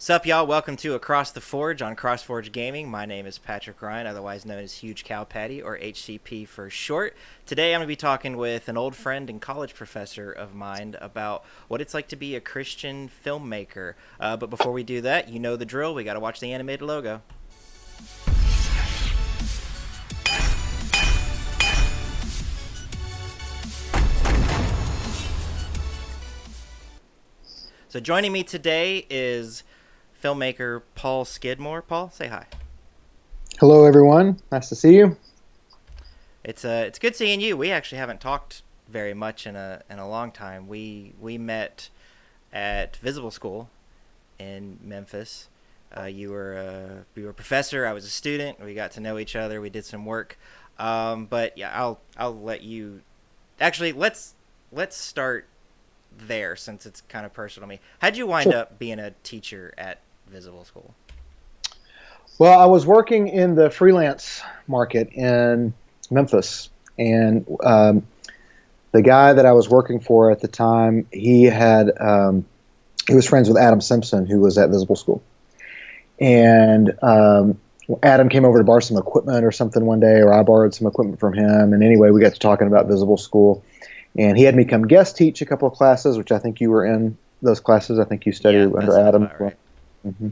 Sup, y'all? Welcome to Across the Forge on CrossForge Gaming. My name is Patrick Ryan, otherwise known as Huge Cow Patty, or HCP for short. Today I'm going to be talking with an old friend and college professor of mine about what it's like to be a Christian filmmaker. But before we do that, you know the drill. We got to watch the animated logo. So joining me today is filmmaker Paul Skidmore. Paul, say hi. Hello, everyone. Nice to see you. It's good seeing you. We actually haven't talked very much in a long time. We met at Visible School in Memphis. You were a professor. I was a student. We got to know each other. We did some work. But yeah, I'll let you. Actually, let's start there since it's kind of personal to me. How'd you wind Sure. up being a teacher at Visible School? Well, I was working in the freelance market in Memphis, and the guy that I was working for at the time, he was friends with Adam Simpson, who was at Visible School, and Adam came over to borrow some equipment or something one day, or I borrowed some equipment from him, and anyway, we got to talking about Visible School, and he had me come guest teach a couple of classes, which I think you were in those classes. I think you studied Yeah, under that sounds Adam. about right. hmm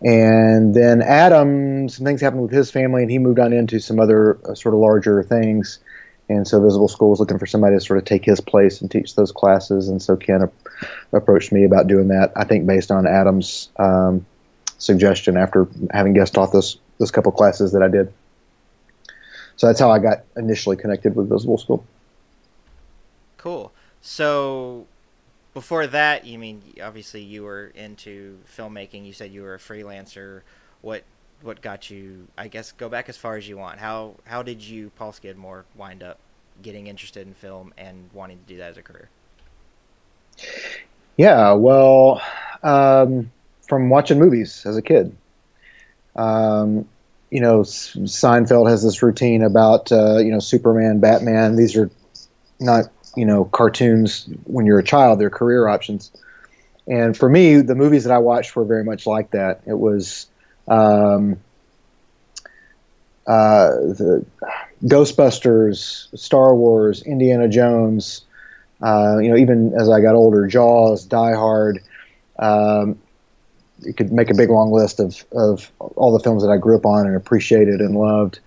And then Adam, some things happened with his family, and he moved on into some other sort of larger things. And so Visible School was looking for somebody to sort of take his place and teach those classes. And so Ken approached me about doing that, I think based on Adam's suggestion after having guest taught those couple classes that I did. So that's how I got initially connected with Visible School. Cool. So before that, you mean obviously you were into filmmaking. You said you were a freelancer. What got you? I guess go back as far as you want. How did you, Paul Skidmore, wind up getting interested in film and wanting to do that as a career? Yeah, well, from watching movies as a kid. Seinfeld has this routine about, Superman, Batman. These are not, cartoons when you're a child. They're career options. And for me, the movies that I watched were very much like that. It was the Ghostbusters, Star Wars, Indiana Jones, even as I got older, Jaws, Die Hard. You could make a big long list of all the films that I grew up on and appreciated and loved.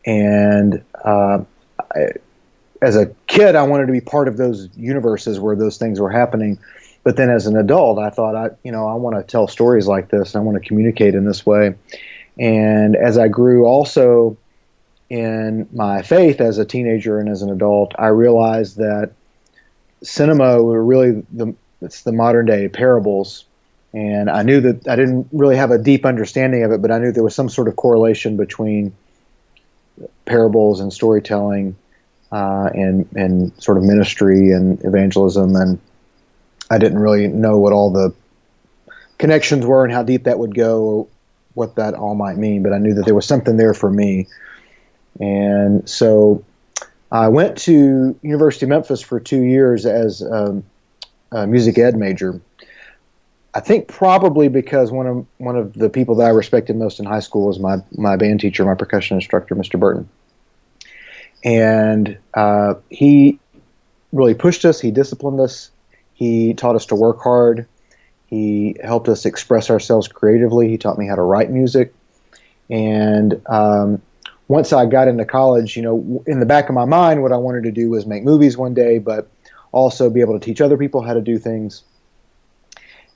And as a kid, I wanted to be part of those universes where those things were happening. But then as an adult, I thought, I want to tell stories like this. And I want to communicate in this way. And as I grew also in my faith as a teenager and as an adult, I realized that cinema were really it's the modern day parables. And I knew that I didn't really have a deep understanding of it, but I knew there was some sort of correlation between parables and storytelling and sort of ministry and evangelism. And I didn't really know what all the connections were and how deep that would go, or what that all might mean, but I knew that there was something there for me. And so I went to University of Memphis for 2 years as a music ed major. I think probably because one of the people that I respected most in high school was my band teacher, my percussion instructor, Mr. Burton. And he really pushed us. He disciplined us. He taught us to work hard. He helped us express ourselves creatively. He taught me how to write music. And once I got into college, in the back of my mind, what I wanted to do was make movies one day, but also be able to teach other people how to do things.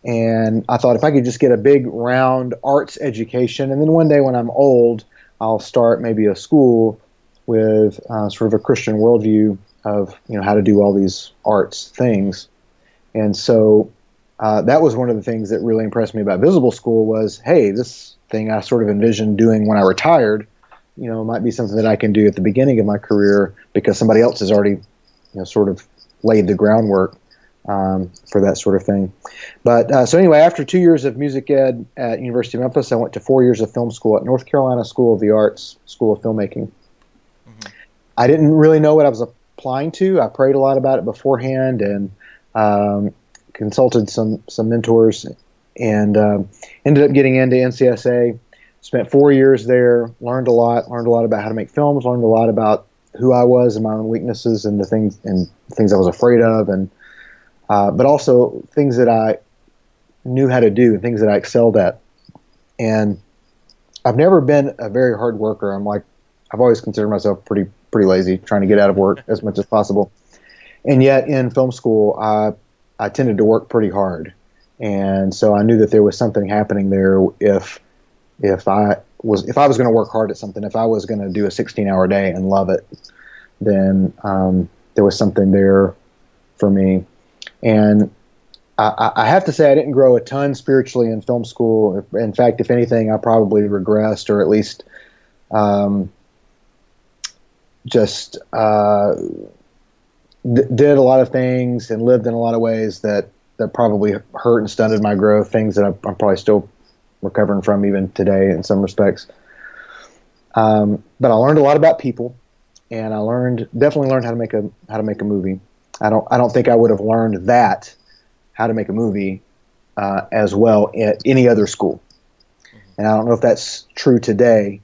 And I thought if I could just get a big round arts education, and then one day when I'm old, I'll start maybe a school with sort of a Christian worldview of how to do all these arts things. And so that was one of the things that really impressed me about Visible School was, hey, this thing I sort of envisioned doing when I retired, might be something that I can do at the beginning of my career because somebody else has already, sort of laid the groundwork for that sort of thing. But so anyway, after 2 years of music ed at University of Memphis, I went to 4 years of film school at North Carolina School of the Arts, School of Filmmaking. Mm-hmm. I didn't really know what I was applying to. I prayed a lot about it beforehand and consulted some mentors and ended up getting into NCSA. Spent 4 years there, learned a lot about how to make films, learned a lot about who I was and my own weaknesses and the things I was afraid of, and but also things that I knew how to do and things that I excelled at. And I've never been a very hard worker. I've always considered myself pretty lazy, trying to get out of work as much as possible. And yet in film school, I tended to work pretty hard. And so I knew that there was something happening there if I was going to work hard at something, if I was going to do a 16-hour day and love it, then there was something there for me. And I have to say I didn't grow a ton spiritually in film school. In fact, if anything, I probably regressed, or at least just did a lot of things and lived in a lot of ways that probably hurt and stunted my growth, things that I'm probably still recovering from even today in some respects. But I learned a lot about people, and I definitely learned how to make a movie. I don't think I would have learned that, how to make a movie, as well at any other school. And I don't know if that's true today,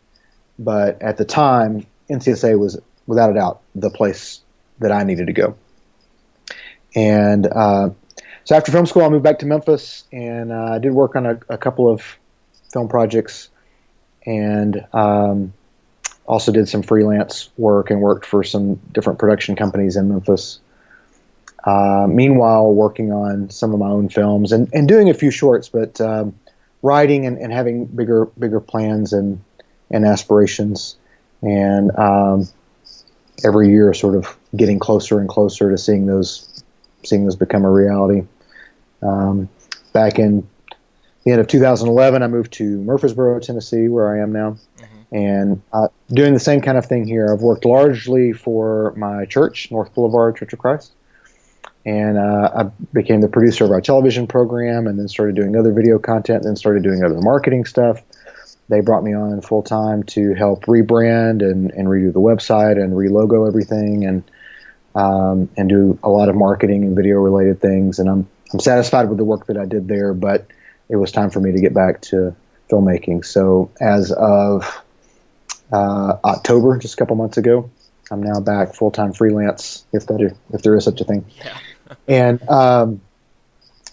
but at the time, NCSA was without a doubt the place that I needed to go. And so after film school, I moved back to Memphis, and I did work on a couple of film projects, and also did some freelance work and worked for some different production companies in Memphis. Meanwhile, working on some of my own films and doing a few shorts, but writing and having bigger plans and aspirations, and every year sort of getting closer and closer to seeing those become a reality. Back in the end of 2011, I moved to Murfreesboro, Tennessee, where I am now, and doing the same kind of thing here. I've worked largely for my church, North Boulevard Church of Christ, and I became the producer of our television program, and then started doing other video content, and then started doing other marketing stuff. They brought me on full time to help rebrand and redo the website and relogo everything, and do a lot of marketing and video related things. And I'm satisfied with the work that I did there, but it was time for me to get back to filmmaking. So as of October, just a couple months ago, I'm now back full time freelance, if there is such a thing. Yeah. and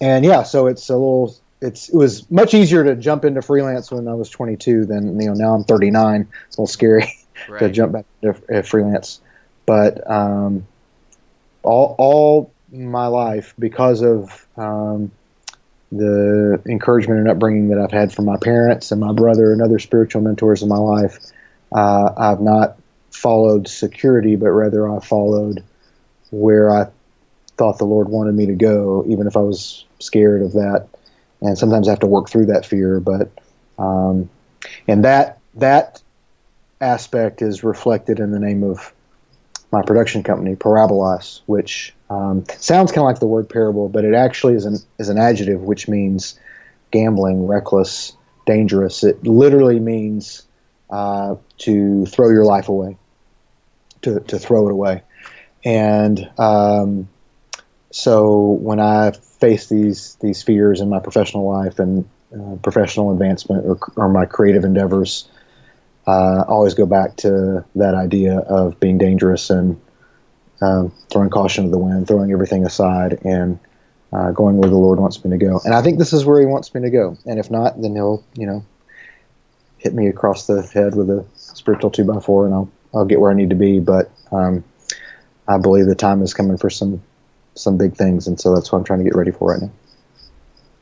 yeah, so it was much easier to jump into freelance when I was 22 than now I'm 39. It's a little scary Right. to jump back to freelance, but all my life, because of the encouragement and upbringing that I've had from my parents and my brother and other spiritual mentors in my life, I've not followed security, but rather I followed where I thought the Lord wanted me to go, even if I was scared of that. And sometimes I have to work through that fear, but and that aspect is reflected in the name of my production company, Parabolas, which sounds kind of like the word parable, but it actually is an adjective, which means gambling, reckless, dangerous. It literally means to throw your life away, to throw it away. And so when I face these fears in my professional life and professional advancement or my creative endeavors, I always go back to that idea of being dangerous and throwing caution to the wind, throwing everything aside, and going where the Lord wants me to go. And I think this is where He wants me to go. And if not, then He'll, hit me across the head with a spiritual 2x4, and I'll get where I need to be. But I believe the time is coming for some big things, and so that's what I'm trying to get ready for right now.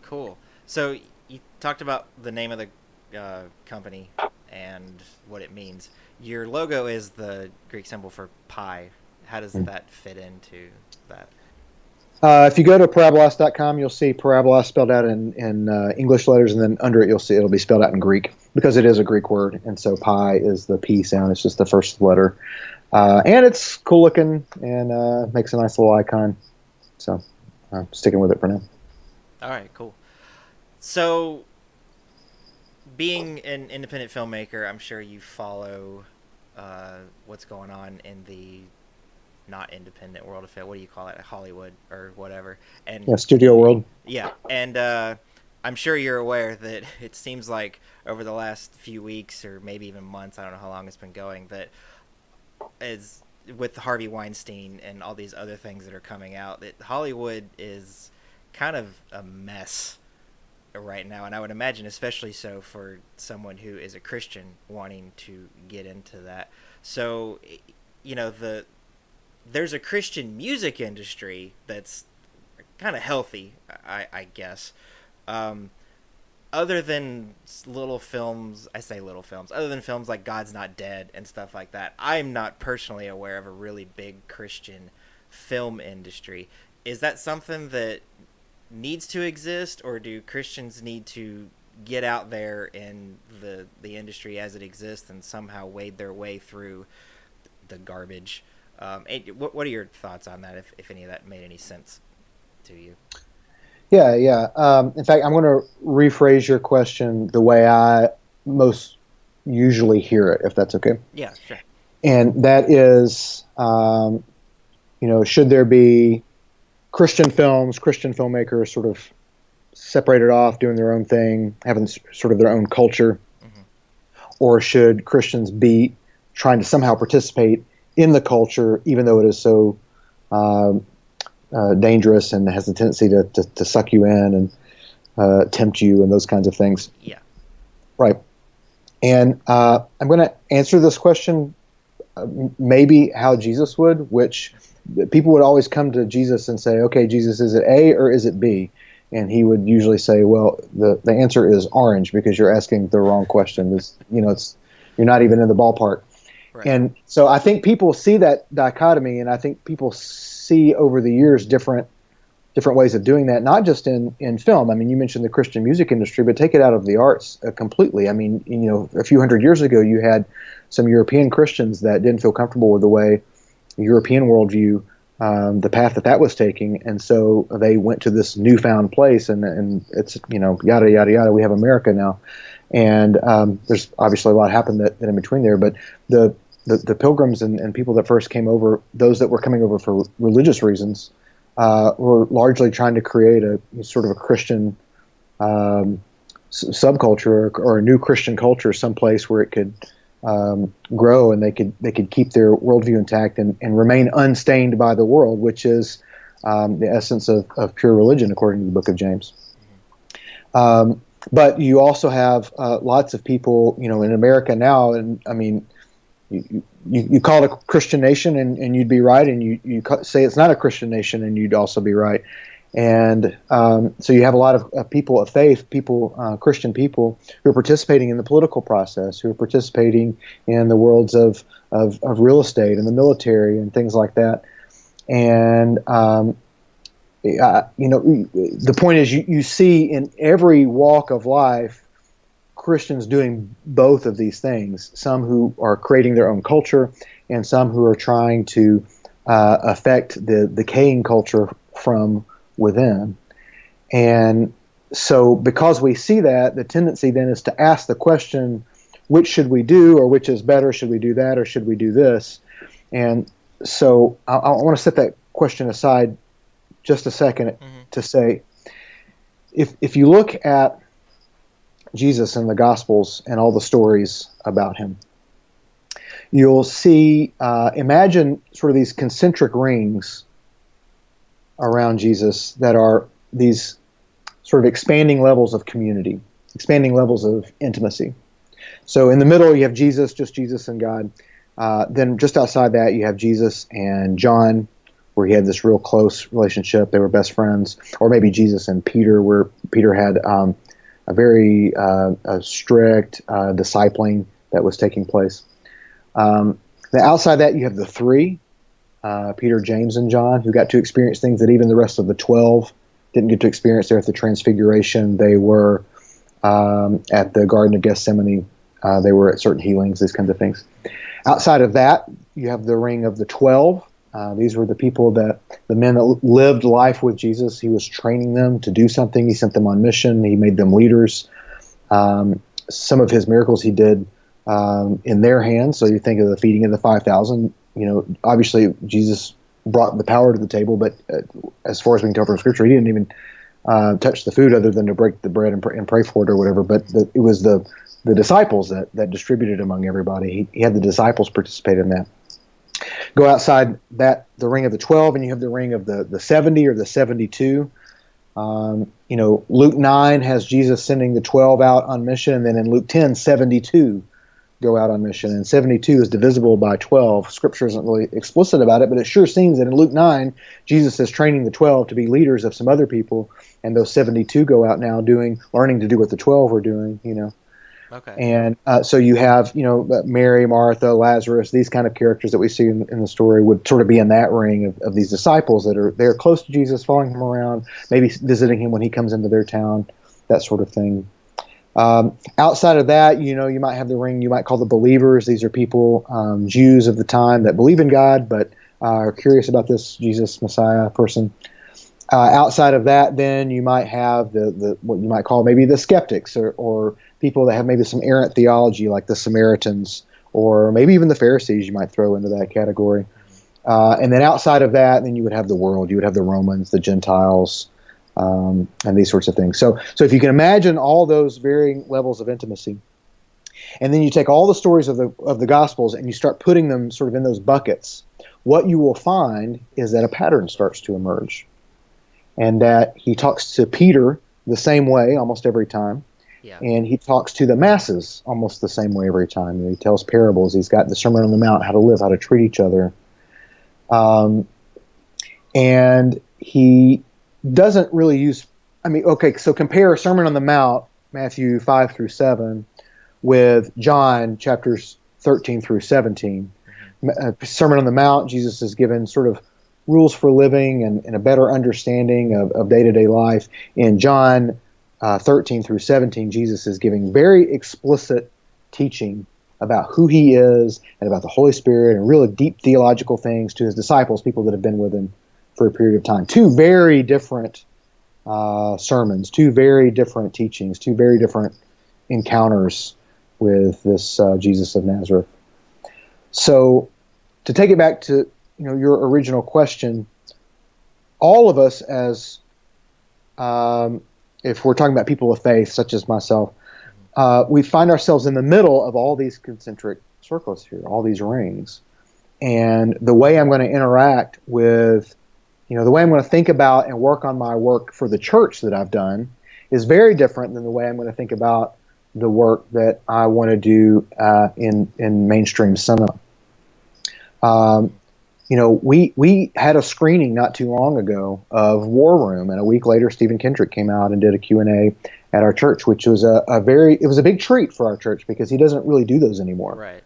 Cool. So you talked about the name of the company and what it means. Your logo is the Greek symbol for pi. How does that fit into that? If you go to parabolas.com, you'll see parabolas spelled out in English letters, and then under it you'll see it'll be spelled out in Greek, because it is a Greek word, and so pi is the P sound. It's just the first letter. And it's cool looking and makes a nice little icon. So I'm sticking with it for now. All right, cool. So being an independent filmmaker, I'm sure you follow what's going on in the not independent world of film. What do you call it? Hollywood or whatever. And yeah, studio world. Yeah, and I'm sure you're aware that it seems like over the last few weeks or maybe even months, I don't know how long it's been going, that as with Harvey Weinstein and all these other things that are coming out, that Hollywood is kind of a mess right now, and I would imagine especially so for someone who is a Christian wanting to get into that. So, there's a Christian music industry that's kind of healthy, I guess. Um, Other than little films, I say little films, other than films like God's Not Dead and stuff like that, I'm not personally aware of a really big Christian film industry. Is that something that needs to exist, or do Christians need to get out there in the industry as it exists and somehow wade their way through the garbage? What are your thoughts on that, if any of that made any sense to you? Yeah, yeah. In fact, I'm going to rephrase your question the way I most usually hear it, if that's okay. Yeah, sure. And that is, should there be Christian films, Christian filmmakers sort of separated off, doing their own thing, having sort of their own culture, Mm-hmm. or should Christians be trying to somehow participate in the culture, even though it is so dangerous and has a tendency to suck you in and tempt you and those kinds of things? Yeah. Right. And I'm going to answer this question maybe how Jesus would, which people would always come to Jesus and say, okay, Jesus, is it A or is it B? And he would usually say, well, the answer is orange, because you're asking the wrong question. You're not even in the ballpark. Right. And so I think people see that dichotomy, and I think people see over the years different ways of doing that, not just in film. I mean, you mentioned the Christian music industry, but take it out of the arts completely. I mean, a few hundred years ago, you had some European Christians that didn't feel comfortable with the way the European worldview, the path that was taking, and so they went to this newfound place, and it's yada yada yada. We have America now, and there's obviously a lot happened that in between there, but the pilgrims and people that first came over, those that were coming over for religious reasons, were largely trying to create a sort of a Christian subculture or a new Christian culture, someplace where it could grow and they could keep their worldview intact and remain unstained by the world, which is the essence of pure religion, according to the book of James. But you also have lots of people, in America now, and I mean, you call it a Christian nation and you'd be right, and you say it's not a Christian nation and you'd also be right. And so you have a lot of people of faith, Christian people, who are participating in the political process, who are participating in the worlds of real estate and the military and things like that. And the point is, you see in every walk of life Christians doing both of these things. Some who are creating their own culture, and some who are trying to affect the decaying culture from within. And so because we see that, the tendency then is to ask the question, which should we do, or which is better? Should we do that, or should we do this? And so I want to set that question aside just a second to say, if you look at Jesus in the Gospels and all the stories about him, you'll see, imagine sort of these concentric rings around Jesus that are these sort of expanding levels of community, expanding levels of intimacy. So in the middle, you have Jesus, just Jesus and God. Then just outside that, you have Jesus and John, where he had this real close relationship. They were best friends. Or maybe Jesus and Peter, where Peter had a very strict discipling that was taking place. Then outside that, you have the three, Peter, James, and John, who got to experience things that even the rest of the 12 didn't get to experience there at the Transfiguration. They were at the Garden of Gethsemane. They were at certain healings, these kinds of things. Outside of that, you have the ring of the 12. These were the men that lived life with Jesus. He was training them to do something. He sent them on mission. He made them leaders. Some of his miracles he did in their hands. So you think of the feeding of the 5,000. Obviously Jesus brought the power to the table, but as far as we can tell from Scripture, he didn't even touch the food other than to break the bread and pray for it or whatever. But it was the disciples that distributed among everybody. He had the disciples participate in that. Go outside that, the ring of the 12, and you have the ring of the 70 or the 72. Luke 9 has Jesus sending the 12 out on mission, and then in Luke 10, 72 go out on mission, and 72 is divisible by 12. Scripture isn't really explicit about it, but it sure seems that in Luke 9, Jesus is training the 12 to be leaders of some other people, and those 72 go out now learning to do what the 12 were doing, Okay. And so you have, Mary, Martha, Lazarus, these kind of characters that we see in the story would sort of be in that ring of these disciples that are they're close to Jesus, following him around, maybe visiting him when he comes into their town, that sort of thing. Outside of that, you might have the ring you might call the believers. These are people, Jews of the time that believe in God, but are curious about this Jesus Messiah person. Outside of that, then you might have the what you might call maybe the skeptics or people that have maybe some errant theology, like the Samaritans, or maybe even the Pharisees you might throw into that category. And then outside of that, then you would have the world. You would have the Romans, the Gentiles, and these sorts of things. So if you can imagine all those varying levels of intimacy, and then you take all the stories of the Gospels and you start putting them sort of in those buckets, what you will find is that a pattern starts to emerge. And that he talks to Peter the same way almost every time. Yeah. And he talks to the masses almost the same way every time. He tells parables. He's got the Sermon on the Mount, how to live, how to treat each other. And he doesn't really use, so compare Sermon on the Mount, Matthew 5 through 7, with John chapters 13 through 17. Sermon on the Mount, Jesus is given sort of rules for living and a better understanding of day-to-day life. In John 13 through 17, Jesus is giving very explicit teaching about who he is and about the Holy Spirit and really deep theological things to his disciples, people that have been with him for a period of time. Two very different sermons, two very different teachings, two very different encounters with this Jesus of Nazareth. So to take it back to your original question, all of us as, if we're talking about people of faith, such as myself, we find ourselves in the middle of all these concentric circles here, all these rings. And the way I'm going to interact with, the way I'm going to think about and work on my work for the church that I've done is very different than the way I'm going to think about the work that I want to do in mainstream cinema. We had a screening not too long ago of War Room, and a week later, Stephen Kendrick came out and did a Q&A at our church, which was it was a big treat for our church because he doesn't really do those anymore. Right.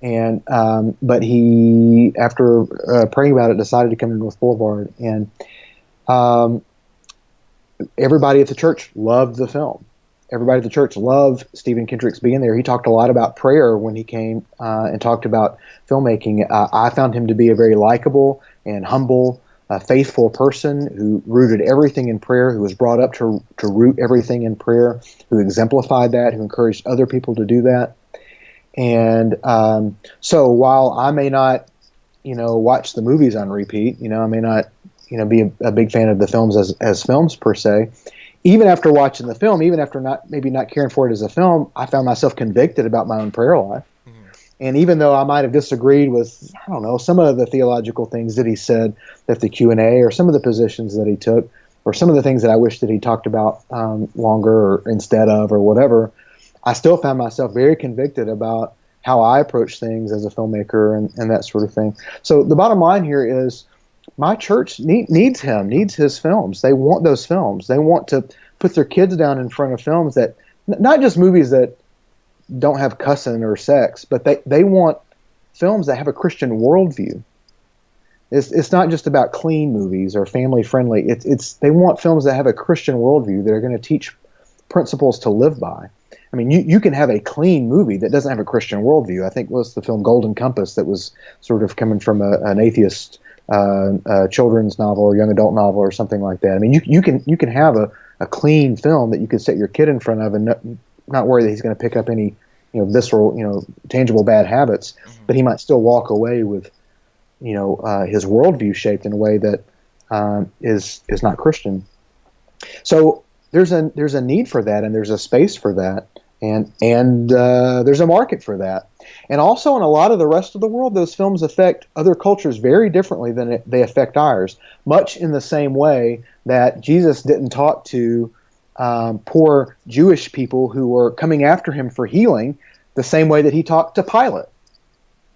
And but he, after praying about it, decided to come to North Boulevard, and everybody at the church loved the film. Everybody at the church loved Stephen Kendrick's being there. He talked a lot about prayer when he came and talked about filmmaking. I found him to be a very likable and humble, faithful person who rooted everything in prayer, who was brought up to root everything in prayer, who exemplified that, who encouraged other people to do that. And so while I may not, watch the movies on repeat, I may not, be a big fan of the films as films per se, even after watching the film, even after not caring for it as a film, I found myself convicted about my own prayer life. Mm-hmm. And even though I might have disagreed with, some of the theological things that he said at the Q&A, or some of the positions that he took, or some of the things that I wish that he talked about longer or instead of or whatever, I still found myself very convicted about how I approach things as a filmmaker and that sort of thing. So the bottom line here is, my church needs his films. They want those films. They want to put their kids down in front of films that, not just movies that don't have cussing or sex, but they want films that have a Christian worldview. It's not just about clean movies or family friendly. They want films that have a Christian worldview that are going to teach principles to live by. I mean, you can have a clean movie that doesn't have a Christian worldview. I think it was the film Golden Compass that was sort of coming from an atheist children's novel or young adult novel or something like that. I mean, you can have a clean film that you could set your kid in front of and not worry that he's going to pick up any visceral, tangible bad habits, mm-hmm. but he might still walk away with his worldview shaped in a way that is not Christian. So there's a need for that, and there's a space for that, and there's a market for that. And also in a lot of the rest of the world, those films affect other cultures very differently than they affect ours. Much in the same way that Jesus didn't talk to poor Jewish people who were coming after him for healing, the same way that he talked to Pilate.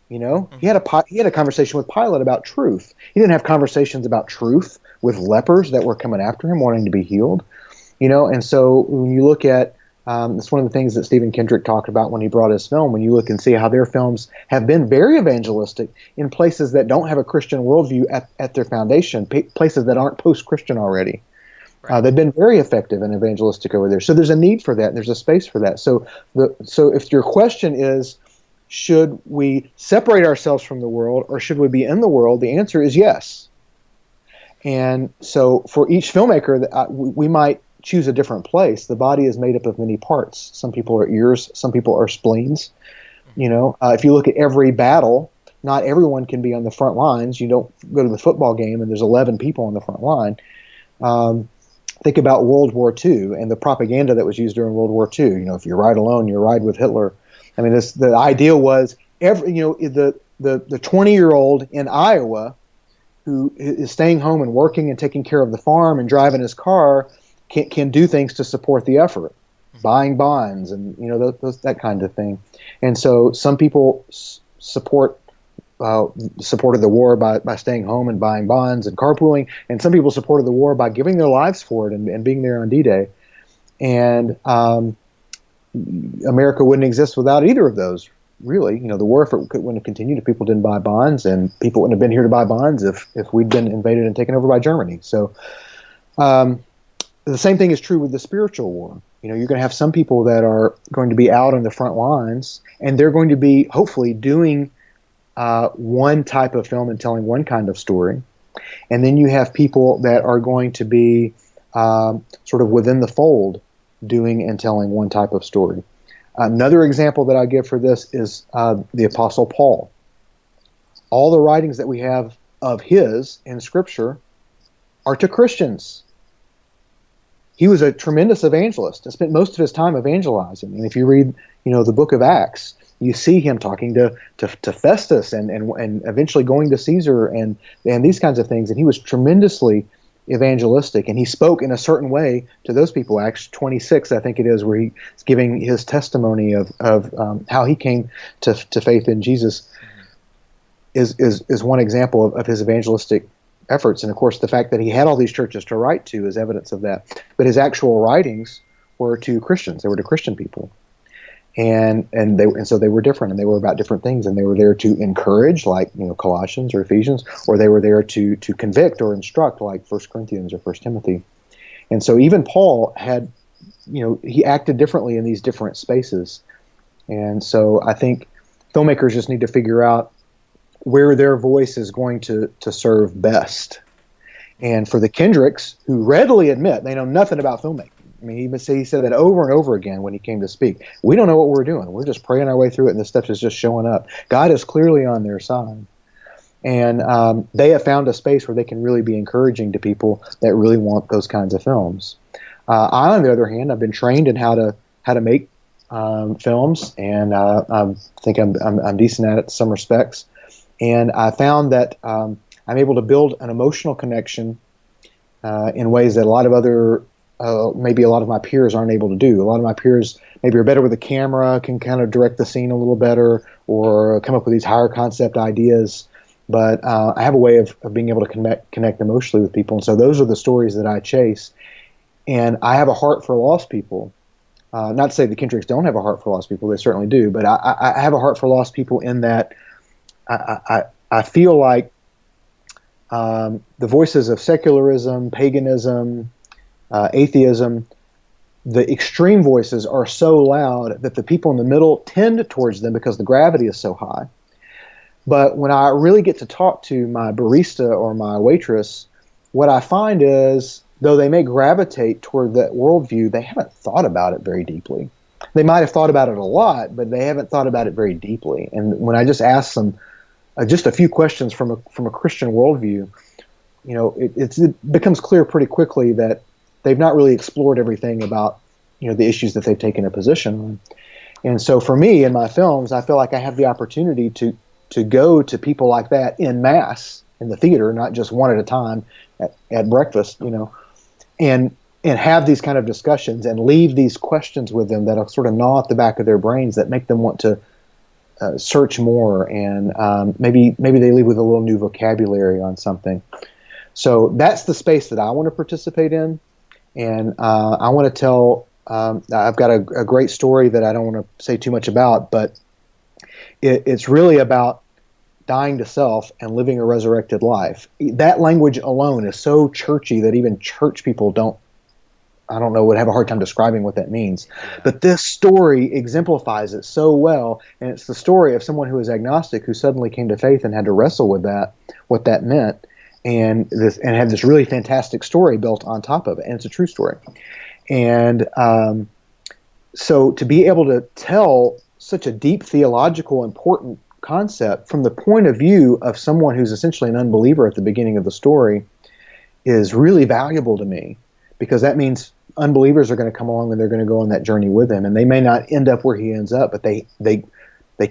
He had a conversation with Pilate about truth. He didn't have conversations about truth with lepers that were coming after him, wanting to be healed. And so when you look at, it's one of the things that Stephen Kendrick talked about when he brought his film. When you look and see how their films have been very evangelistic in places that don't have a Christian worldview at their foundation, places that aren't post-Christian already. Right. They've been very effective and evangelistic over there. So there's a need for that, and there's a space for that. So if your question is, should we separate ourselves from the world, or should we be in the world? The answer is yes. And so for each filmmaker, we might choose a different place. The body is made up of many parts. Some people are ears, some people are spleens. If you look at every battle, not everyone can be on the front lines. You don't go to the football game and there's 11 people on the front line. Think about World War II and the propaganda that was used during World War II. If you ride alone, you ride with Hitler. I mean, the idea was the 20-year-old in Iowa who is staying home and working and taking care of the farm and driving his car can do things to support the effort, buying bonds and that kind of thing. And so some people supported the war by staying home and buying bonds and carpooling, and some people supported the war by giving their lives for it and being there on D-Day. And America wouldn't exist without either of those, really. The war effort wouldn't have continued if people didn't buy bonds, and people wouldn't have been here to buy bonds if we'd been invaded and taken over by Germany. So the same thing is true with the spiritual war. You're going to have some people that are going to be out on the front lines, and they're going to be hopefully doing one type of film and telling one kind of story. And then you have people that are going to be sort of within the fold, doing and telling one type of story. Another example that I give for this is the Apostle Paul. All the writings that we have of his in Scripture are to Christians. He was a tremendous evangelist and spent most of his time evangelizing. And if you read, the book of Acts, you see him talking to Festus and eventually going to Caesar and these kinds of things. And he was tremendously evangelistic, and he spoke in a certain way to those people. Acts 26, I think it is, where he's giving his testimony of how he came to faith in Jesus is one example of his evangelistic efforts. And of course, the fact that he had all these churches to write to is evidence of that. But his actual writings were to Christians; they were to Christian people, and so they were different, and they were about different things, and they were there to encourage, like Colossians or Ephesians, or they were there to convict or instruct, like 1 Corinthians or 1 Timothy. And so even Paul had, he acted differently in these different spaces. And so I think filmmakers just need to figure out where their voice is going to serve best. And for the Kendricks, who readily admit they know nothing about filmmaking, I mean, he said that over and over again when he came to speak. We don't know what we're doing. We're just praying our way through it, and this stuff is just showing up. God is clearly on their side. And they have found a space where they can really be encouraging to people that really want those kinds of films. I, on the other hand, I've been trained in how to make films, and I think I'm decent at it in some respects. And I found that I'm able to build an emotional connection in ways that a lot of other maybe a lot of my peers aren't able to do. A lot of my peers maybe are better with a camera, can kind of direct the scene a little better, or come up with these higher concept ideas. But I have a way of being able to connect emotionally with people. And so those are the stories that I chase. And I have a heart for lost people. Not to say the Kendricks don't have a heart for lost people. They certainly do. But I have a heart for lost people in that I feel like the voices of secularism, paganism, atheism, the extreme voices are so loud that the people in the middle tend towards them because the gravity is so high. But when I really get to talk to my barista or my waitress, what I find is, though they may gravitate toward that worldview, they haven't thought about it very deeply. They might have thought about it a lot, but they haven't thought about it very deeply. And when I just ask them just a few questions from a Christian worldview, it becomes clear pretty quickly that they've not really explored everything about the issues that they've taken a position on. And so for me in my films, I feel like I have the opportunity to go to people like that in mass in the theater, not just one at a time at breakfast, and have these kind of discussions and leave these questions with them that'll sort of gnaw at the back of their brains that make them want to search more, and maybe they leave with a little new vocabulary on something. So that's the space that I want to participate in, and I want to tell. I've got a great story that I don't want to say too much about, but it's really about dying to self and living a resurrected life. That language alone is so churchy that even church people would have a hard time describing what that means. But this story exemplifies it so well, and it's the story of someone who is agnostic who suddenly came to faith and had to wrestle with what that meant, and had this really fantastic story built on top of it, and it's a true story. And so to be able to tell such a deep theological important concept from the point of view of someone who's essentially an unbeliever at the beginning of the story is really valuable to me, because that means unbelievers are going to come along and they're going to go on that journey with him, and they may not end up where he ends up, but they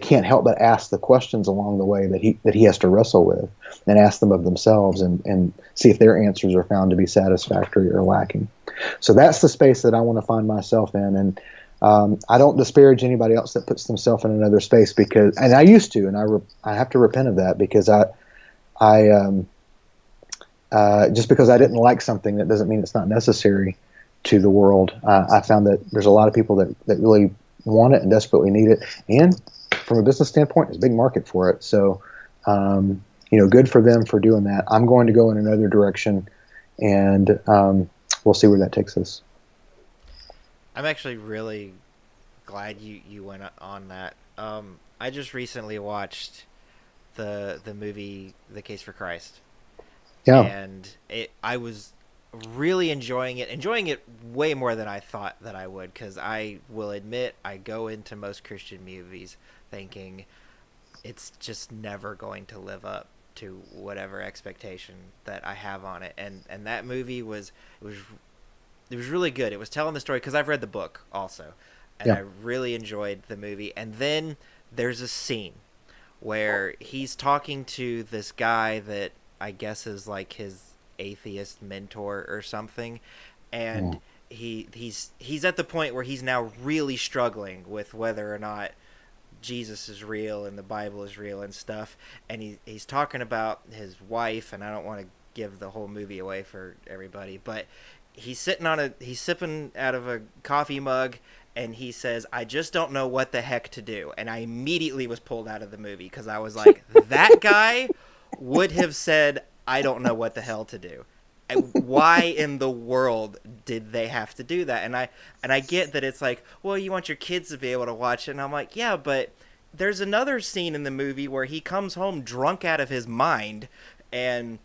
can't help but ask the questions along the way that he has to wrestle with, and ask them of themselves, and see if their answers are found to be satisfactory or lacking. So that's the space that I want to find myself in, and I don't disparage anybody else that puts themselves in another space, and I used to, and I have to repent of that, because just because I didn't like something, that doesn't mean it's not necessary to the world. I found that there's a lot of people that really want it and desperately need it, and from a business standpoint, there's a big market for it. So, good for them for doing that. I'm going to go in another direction, and we'll see where that takes us. I'm actually really glad you went on that. I just recently watched the movie The Case for Christ. Yeah. And I was really enjoying it way more than I thought that I would, because I will admit I go into most Christian movies thinking it's just never going to live up to whatever expectation that I have on it, and that movie was really good. It was telling the story, because I've read the book also, and I really enjoyed the movie. And then there's a scene where he's talking to this guy that I guess is like his atheist mentor or something, and he's at the point where he's now really struggling with whether or not Jesus is real and the Bible is real and stuff, and he's talking about his wife, and I don't want to give the whole movie away for everybody, but he's sipping out of a coffee mug, and he says, "I just don't know what the heck to do," and I immediately was pulled out of the movie, because I was like, that guy would have said, "I don't know what the hell to do." Why in the world did they have to do that? And I get that it's like, well, you want your kids to be able to watch it, and I'm like, yeah, but there's another scene in the movie where he comes home drunk out of his mind and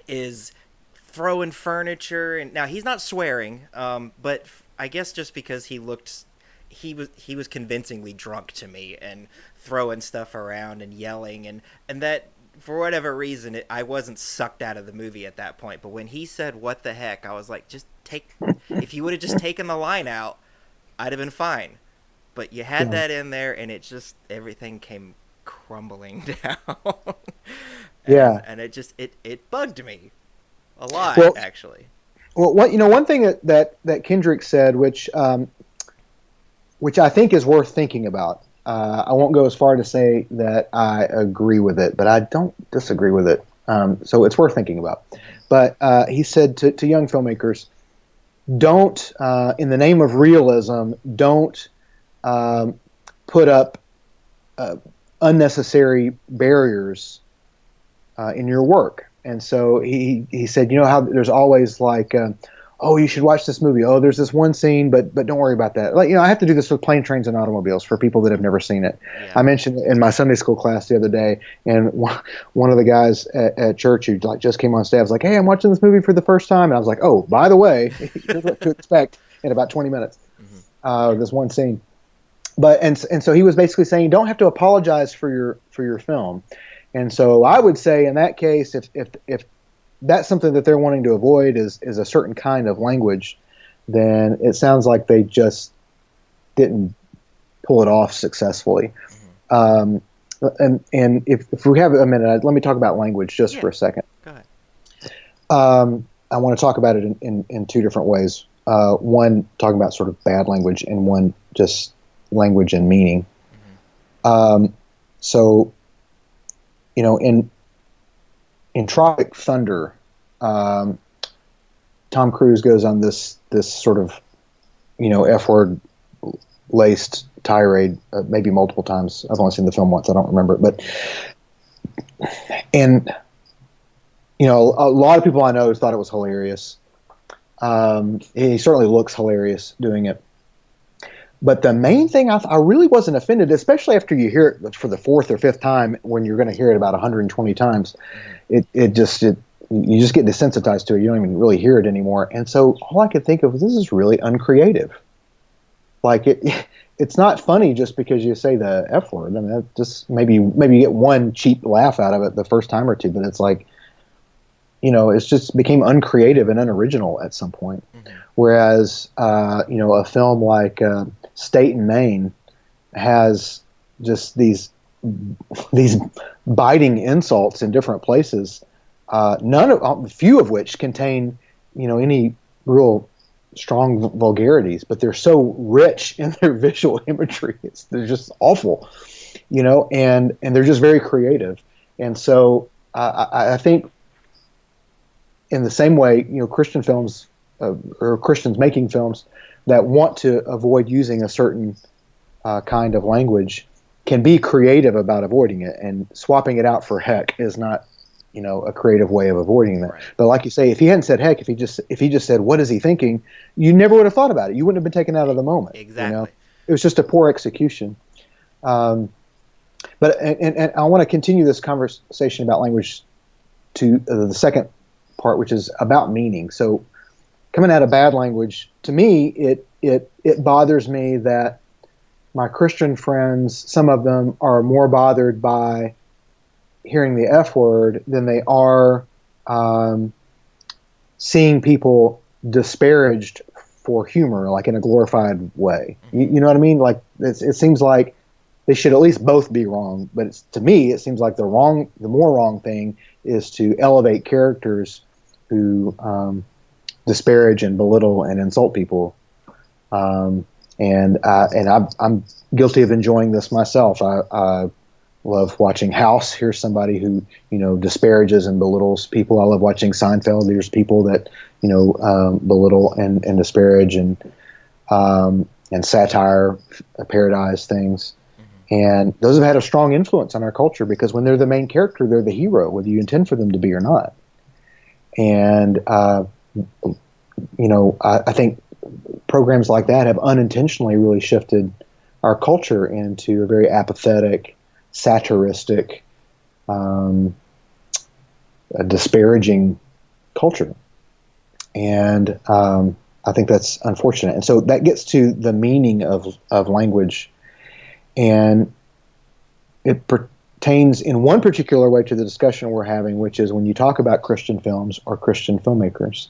is throwing furniture, and now he's not swearing, but I guess just because he was convincingly drunk to me, and throwing stuff around and yelling, and that, for whatever reason, I wasn't sucked out of the movie at that point. But when he said, "What the heck," I was like, if you would have just taken the line out, I'd have been fine. But you had that in there, and everything came crumbling down. And it bugged me a lot, actually. Well, one thing that Kendrick said, which I think is worth thinking about. I won't go as far to say that I agree with it, but I don't disagree with it. So it's worth thinking about. But he said to young filmmakers, don't, in the name of realism, don't put up unnecessary barriers in your work. And so he said, how there's always like, oh, you should watch this movie. Oh, there's this one scene, but don't worry about that. Like, I have to do this with Plane, Trains, and Automobiles for people that have never seen it. Yeah. I mentioned in my Sunday school class the other day, and one of the guys at church who just came on staff was like, "Hey, I'm watching this movie for the first time," and I was like, "Oh, by the way, here's what to expect in about 20 minutes." This one scene, and so he was basically saying, you don't have to apologize for your film. And so I would say in that case, if that's something that they're wanting to avoid is a certain kind of language, then it sounds like they just didn't pull it off successfully. Mm-hmm. And if we have a minute, let me talk about language just Yeah. for a second. Go ahead. I want to talk about it in two different ways. One, talking about sort of bad language, and one, just language and meaning. Mm-hmm. So, in Tropic Thunder, um, Tom Cruise goes on this sort of F-word laced tirade, maybe multiple times. I've only seen the film once. I don't remember it, but and a lot of people I know thought it was hilarious. He certainly looks hilarious doing it. But the main thing, I really wasn't offended, especially after you hear it for the fourth or fifth time, when you're going to hear it about 120 times. Mm-hmm. You just get desensitized to it. You don't even really hear it anymore. And so all I could think of was, this is really uncreative. Like it's not funny just because you say the F word. I mean, that just maybe you get one cheap laugh out of it the first time or two, but it's like, it's just became uncreative and unoriginal at some point. Mm-hmm. Whereas, a film like State and Maine has just these biting insults in different places. Few of which contain, any real strong vulgarities, but they're so rich in their visual imagery. They're just awful, and they're just very creative. And so I think, in the same way, Christian films or Christians making films that want to avoid using a certain kind of language can be creative about avoiding it, and swapping it out for heck is not, a creative way of avoiding that. Right. But like you say, if he hadn't said heck, if he just said, what is he thinking, you never would have thought about it. You wouldn't have been taken out of the moment. Exactly. It was just a poor execution. But I want to continue this conversation about language to the second part, which is about meaning. So, coming out of bad language, to me, it bothers me that my Christian friends, some of them, are more bothered by hearing the F word than they are seeing people disparaged for humor, like in a glorified way. You know what I mean? Like it seems like they should at least both be wrong. But to me, it seems like the more wrong thing is to elevate characters who disparage and belittle and insult people. And I'm guilty of enjoying this myself. I love watching House. Here's somebody who disparages and belittles people. I love watching Seinfeld. There's people that belittle and disparage and satire, parodize things. Mm-hmm. And those have had a strong influence on our culture, because when they're the main character, they're the hero, whether you intend for them to be or not. And I think programs like that have unintentionally really shifted our culture into a very apathetic, satiristic, disparaging culture. And I think that's unfortunate. And so that gets to the meaning of language. And it pertains in one particular way to the discussion we're having, which is when you talk about Christian films or Christian filmmakers.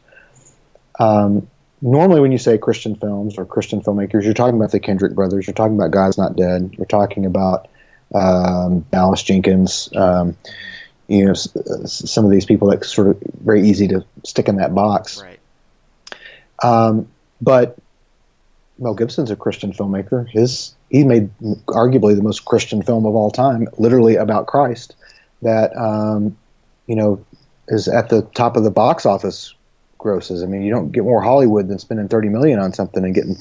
Normally when you say Christian films or Christian filmmakers, you're talking about the Kendrick brothers, you're talking about God's Not Dead, you're talking about Dallas Jenkins, some of these people that sort of very easy to stick in that box. Right. But Mel Gibson's a Christian filmmaker. He made arguably the most Christian film of all time, literally about Christ, that is at the top of the box office grosses. I mean, you don't get more Hollywood than spending $30 million on something and getting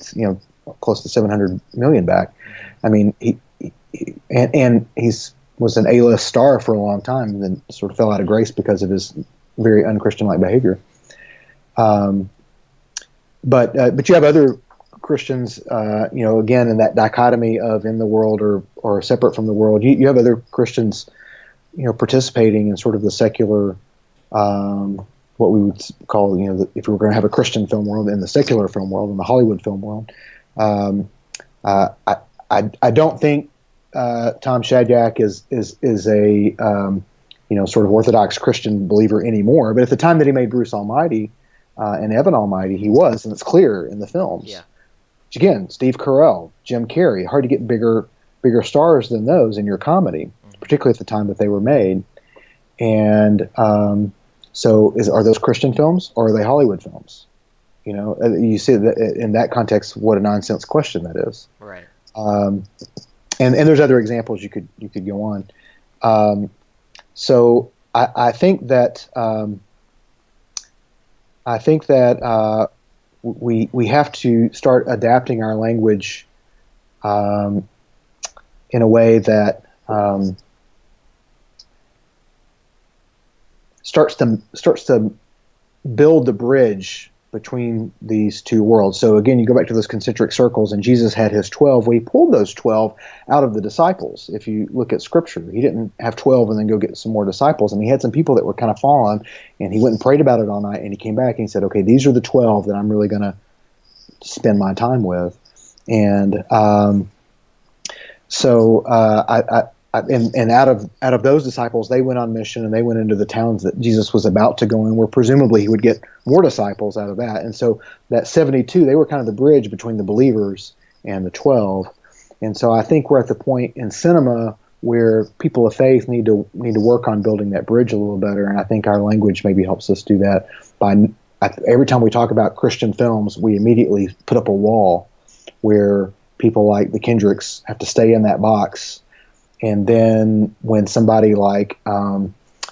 close to $700 million back. I mean, he was an A-list star for a long time, and then sort of fell out of grace because of his very unchristian-like behavior. But you have other Christians, again, in that dichotomy of in the world or separate from the world. You have other Christians, participating in sort of the secular, what we would call, if we were going to have a Christian film world, in the secular film world, in the Hollywood film world. I don't think Tom Shadyac is a sort of Orthodox Christian believer anymore. But at the time that he made Bruce Almighty and Evan Almighty, he was, and it's clear in the films. Yeah. Again, Steve Carell, Jim Carrey, hard to get bigger stars than those in your comedy, particularly at the time that they were made. And so, are those Christian films or are they Hollywood films? You see that in that context, what a nonsense question that is. Right. And there's other examples you could go on. So I think that we have to start adapting our language in a way that starts to build the bridge between these two worlds. So again, you go back to those concentric circles, and Jesus had his 12. Well, he pulled those 12 out of the disciples. If you look at Scripture, he didn't have 12 and then go get some more disciples. And he had some people that were kind of fallen, and he went and prayed about it all night, and he came back and he said, okay, these are the 12 that I'm really going to spend my time with. And and out of those disciples, they went on mission, and they went into the towns that Jesus was about to go in, where presumably he would get more disciples out of that. And so that 72, they were kind of the bridge between the believers and the 12. And so I think we're at the point in cinema where people of faith need to work on building that bridge a little better. And I think our language maybe helps us do that. Every time we talk about Christian films, we immediately put up a wall where people like the Kendricks have to stay in that box. And then when somebody like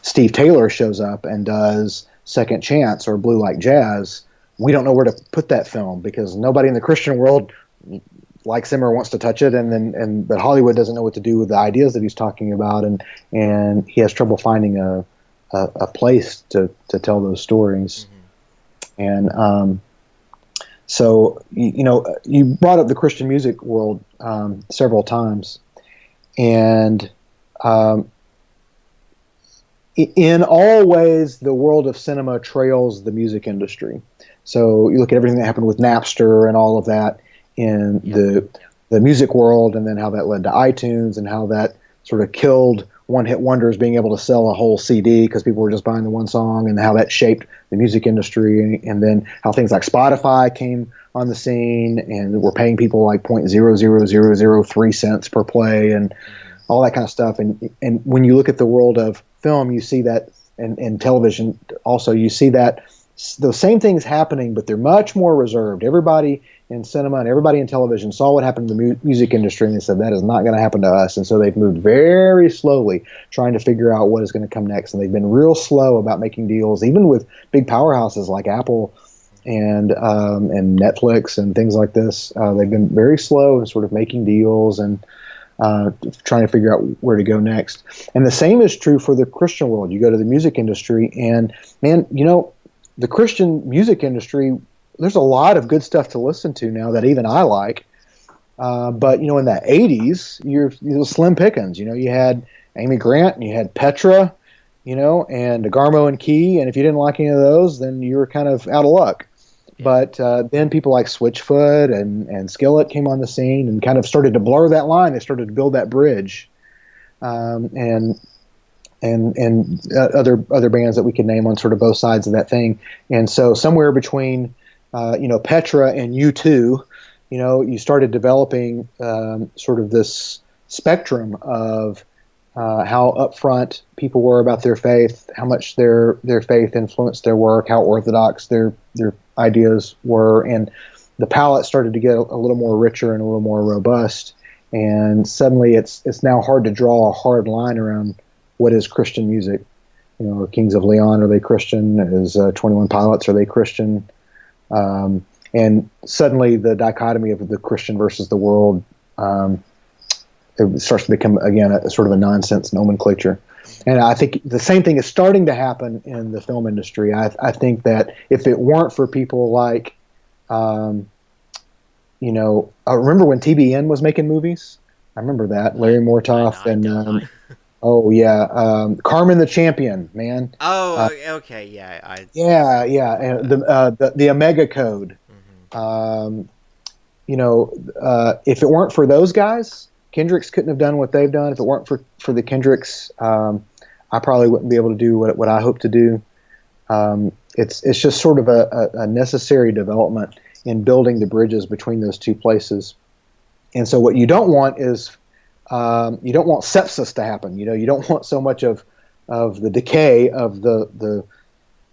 Steve Taylor shows up and does Second Chance or Blue Like Jazz, we don't know where to put that film because nobody in the Christian world likes him or wants to touch it, but Hollywood doesn't know what to do with the ideas that he's talking about, and he has trouble finding a place to tell those stories. Mm-hmm. And so you brought up the Christian music world several times. And in all ways, the world of cinema trails the music industry. So you look at everything that happened with Napster and all of that in the music world, and then how that led to iTunes and how that sort of killed one-hit wonders being able to sell a whole CD because people were just buying the one song, and how that shaped the music industry, and then how things like Spotify came on the scene and we're paying people like 0.00003 cents per play and all that kind of stuff. And when you look at the world of film, you see that, and television also, you see that those same things happening, but they're much more reserved. Everybody in cinema and everybody in television saw what happened to the music industry, and they said that is not going to happen to us. And so they've moved very slowly trying to figure out what is going to come next. And they've been real slow about making deals, even with big powerhouses like Apple and Netflix and things like this. They've been very slow in sort of making deals and trying to figure out where to go next. And the same is true for the Christian world. You go to the music industry, and man, the Christian music industry, there's a lot of good stuff to listen to now that even I like. But in the 80s, you're slim pickings. You had Amy Grant and you had Petra, and Garmo and Key. And if you didn't like any of those, then you were kind of out of luck. But then people like Switchfoot and Skillet came on the scene and kind of started to blur that line. They started to build that bridge, and other bands that we could name on sort of both sides of that thing. And so somewhere between Petra and U2, you started developing sort of this spectrum of how upfront people were about their faith, how much their faith influenced their work, how orthodox their ideas were, and the palette started to get a little more richer and a little more robust. And suddenly, it's now hard to draw a hard line around what is Christian music. Kings of Leon, are they Christian? Is 21 Pilots, are they Christian? And suddenly, the dichotomy of the Christian versus the world it starts to become, again, a sort of a nonsense nomenclature. And I think the same thing is starting to happen in the film industry. I think that if it weren't for people like, I remember when TBN was making movies. I remember that. Larry Mortoff and Carmen the Champion, man. Oh, okay, yeah. And the Omega Code. Mm-hmm. If it weren't for those guys, Kendricks couldn't have done what they've done. If it weren't for the Kendricks, I probably wouldn't be able to do what I hope to do. It's just sort of a necessary development in building the bridges between those two places. And so what you don't want is you don't want sepsis to happen. You don't want so much of the decay of the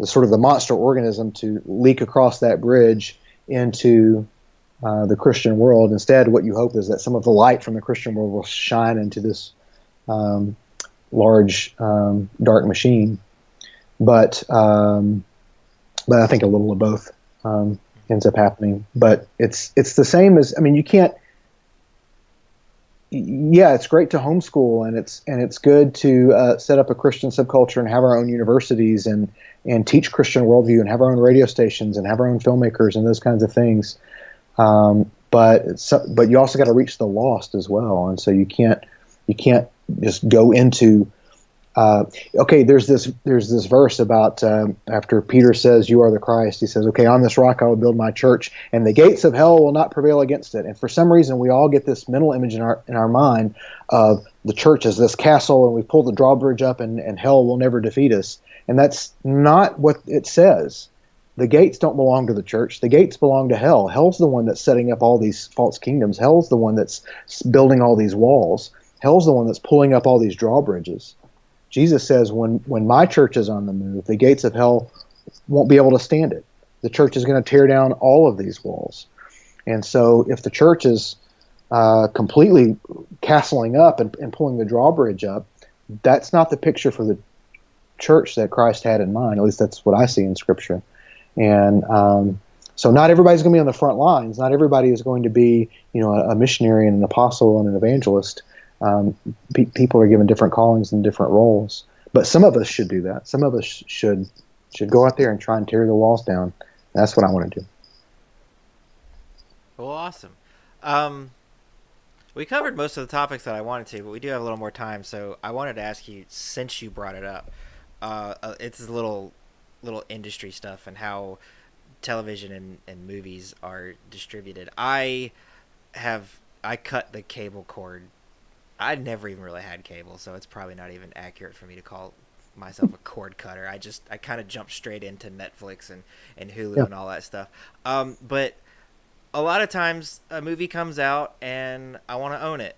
sort of the monster organism to leak across that bridge into the Christian world. Instead, what you hope is that some of the light from the Christian world will shine into this large dark machine. But I think a little of both ends up happening. But it's the same as, I mean, you can't. Yeah, it's great to homeschool, and it's good to set up a Christian subculture and have our own universities and teach Christian worldview and have our own radio stations and have our own filmmakers and those kinds of things. But you also got to reach the lost as well, and so you can't just go into. Okay, there's this verse about after Peter says, "You are the Christ." He says, "Okay, on this rock I will build my church, and the gates of hell will not prevail against it." And for some reason, we all get this mental image in our mind of the church as this castle, and we pull the drawbridge up, and hell will never defeat us. And that's not what it says. The gates don't belong to the church. The gates belong to hell. Hell's the one that's setting up all these false kingdoms. Hell's the one that's building all these walls. Hell's the one that's pulling up all these drawbridges. Jesus says, when my church is on the move, the gates of hell won't be able to stand it. The church is going to tear down all of these walls. And so if the church is completely castling up and pulling the drawbridge up, that's not the picture for the church that Christ had in mind. At least that's what I see in Scripture. And so not everybody's going to be on the front lines. Not everybody is going to be, a missionary and an apostle and an evangelist. People are given different callings and different roles, but some of us should do that. Some of us should go out there and try and tear the walls down. That's what I want to do. Well, awesome. We covered most of the topics that I wanted to, but we do have a little more time, so I wanted to ask you, since you brought it up, it's a little industry stuff and how television and movies are distributed. I cut the cable cord. I never even really had cable, so it's probably not even accurate for me to call myself a cord cutter. I kind of jumped straight into Netflix and Hulu and all that stuff. But a lot of times a movie comes out and I want to own it.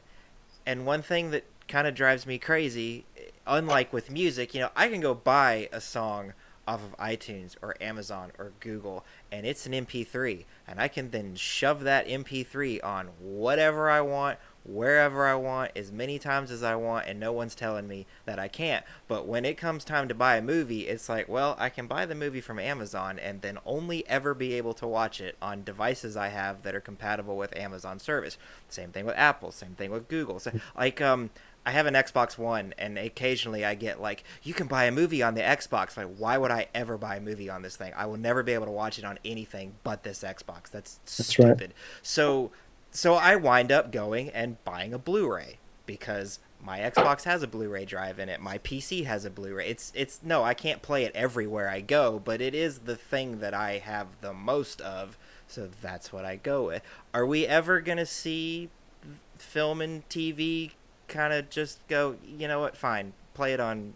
And one thing that kind of drives me crazy, unlike with music, I can go buy a song off of iTunes or Amazon or Google, and it's an MP3, and I can then shove that MP3 on whatever I want, wherever I want, as many times as I want, and no one's telling me that I can't. But when it comes time to buy a movie, it's like, well, I can buy the movie from Amazon and then only ever be able to watch it on devices I have that are compatible with Amazon service. Same thing with Apple, same thing with Google. So, I have an Xbox One, and occasionally I get you can buy a movie on the Xbox. Why would I ever buy a movie on this thing? I will never be able to watch it on anything but this Xbox. That's stupid. Right. So I wind up going and buying a Blu-ray because my Xbox has a Blu-ray drive in it. My PC has a Blu-ray. No, I can't play it everywhere I go, but it is the thing that I have the most of, so that's what I go with. Are we ever going to see film and TV kind of just go, you know what, fine, play it on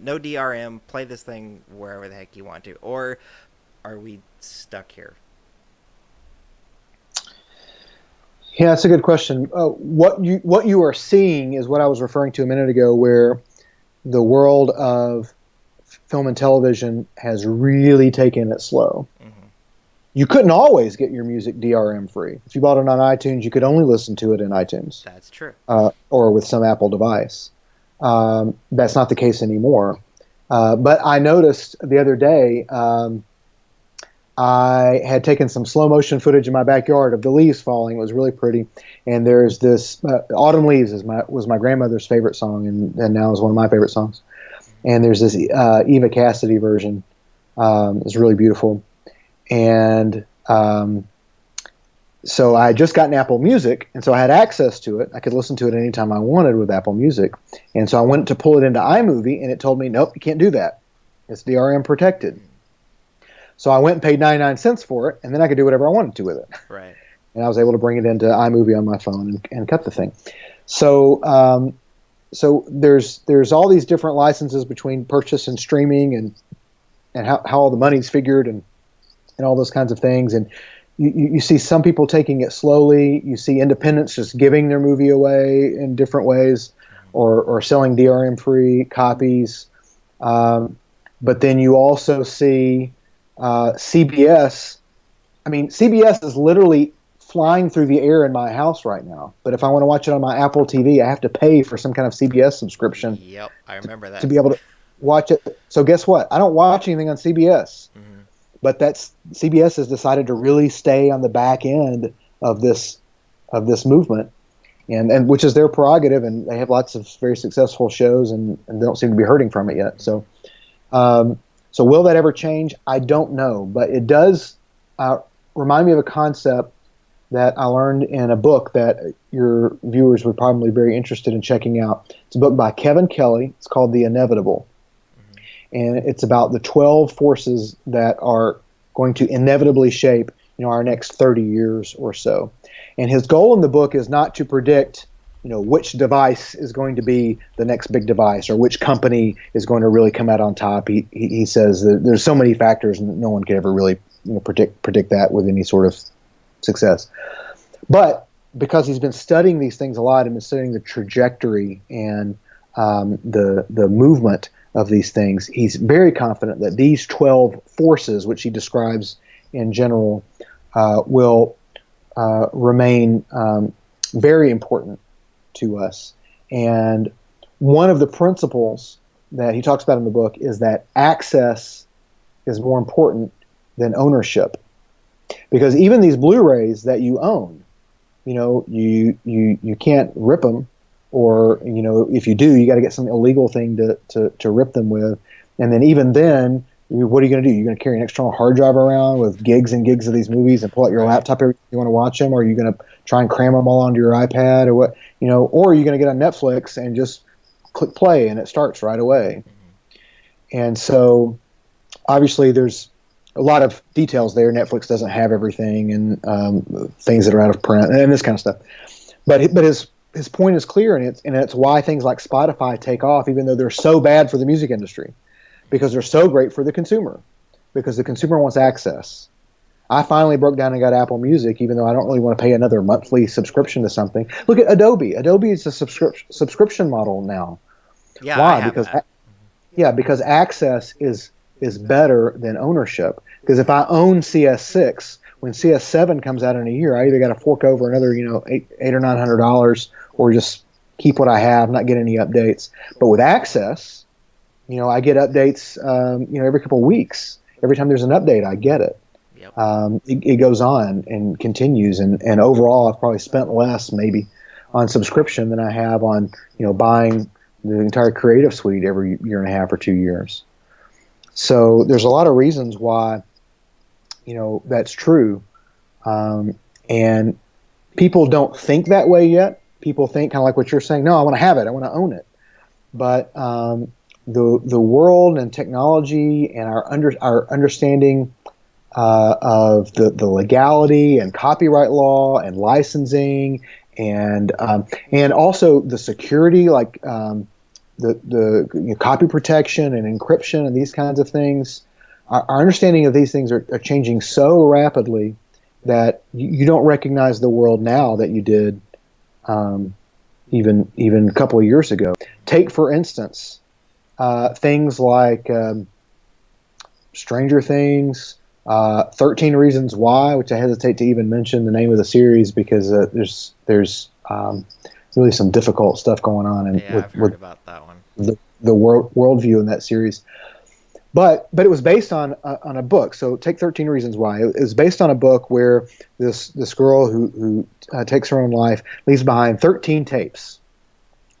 no DRM, play this thing wherever the heck you want to? Or are we stuck here? Yeah, that's a good question. What you are seeing is what I was referring to a minute ago, where the world of film and television has really taken it slow. Mm-hmm. You couldn't always get your music DRM free. If you bought it on iTunes, you could only listen to it in iTunes. That's true. Or with some Apple device. That's not the case anymore. But I noticed the other day, I had taken some slow motion footage in my backyard of the leaves falling. It was really pretty. And there's this Autumn Leaves was my grandmother's favorite song, and now is one of my favorite songs. And there's this Eva Cassidy version. It's really beautiful. And so I had just gotten Apple Music, and so I had access to it. I could listen to it anytime I wanted with Apple Music. And so I went to pull it into iMovie, and it told me, nope, you can't do that. It's DRM protected. So I went and paid 99 cents for it, and then I could do whatever I wanted to with it. Right. And I was able to bring it into iMovie on my phone and cut the thing. So so there's all these different licenses between purchase and streaming, and how all the money's figured, and all those kinds of things. And you see some people taking it slowly. You see independents just giving their movie away in different ways, or selling DRM-free copies. But then you also see CBS. I mean, CBS is literally flying through the air in my house right now. But if I want to watch it on my Apple TV, I have to pay for some kind of CBS subscription. Yep, I remember that. To be able to watch it. So guess what? I don't watch anything on CBS. But CBS has decided to really stay on the back end of this movement, and which is their prerogative, and they have lots of very successful shows, and they don't seem to be hurting from it yet. So, so will that ever change? I don't know, but it does remind me of a concept that I learned in a book that your viewers would probably be very interested in checking out. It's a book by Kevin Kelly. It's called The Inevitable. And it's about the 12 forces that are going to inevitably shape, our next 30 years or so. And his goal in the book is not to predict, which device is going to be the next big device, or which company is going to really come out on top. He says that there's so many factors, and no one can ever really predict that with any sort of success. But because he's been studying these things a lot and been studying the trajectory and the movement of these things, he's very confident that these 12 forces, which he describes in general, will remain very important to us. And one of the principles that he talks about in the book is that access is more important than ownership. Because even these Blu-rays that you own, you can't rip them. Or, if you do, you got to get some illegal thing to rip them with. And then even then, what are you going to do? You're going to carry an external hard drive around with gigs and gigs of these movies and pull out your laptop every time you want to watch them? Or are you going to try and cram them all onto your iPad or what? Or are you going to get on Netflix and just click play and it starts right away? And so obviously there's a lot of details there. Netflix doesn't have everything, and things that are out of print and this kind of stuff. But his point is clear, and it's why things like Spotify take off, even though they're so bad for the music industry, because they're so great for the consumer, because the consumer wants access. I finally broke down and got Apple Music, even though I don't really want to pay another monthly subscription to something. Look at Adobe. Adobe is a subscription model now. Yeah, why? I have Because because access is better than ownership. Because if I own CS6, when CS7 comes out in a year, I either got to fork over another, $800 or $900, or just keep what I have, not get any updates. But with access, I get updates, every couple of weeks. Every time there's an update, I get it. Yep. It goes on and continues, and overall, I've probably spent less maybe on subscription than I have on, buying the entire Creative Suite every year and a half or 2 years. So there's a lot of reasons why, that's true. And people don't think that way yet. People think kind of like what you're saying. No, I want to have it. I want to own it. But the world and technology and our understanding of the legality and copyright law and licensing and also the security, like the copy protection and encryption and these kinds of things. Our understanding of these things are changing so rapidly that you don't recognize the world now that you did even a couple of years ago. Take, for instance, things like Stranger Things, 13 Reasons Why, which I hesitate to even mention the name of the series because there's really some difficult stuff going on. And I've heard about that one. The worldview in that series. But it was based on a book. So take 13 Reasons Why. It was based on a book where this girl who takes her own life leaves behind 13 tapes,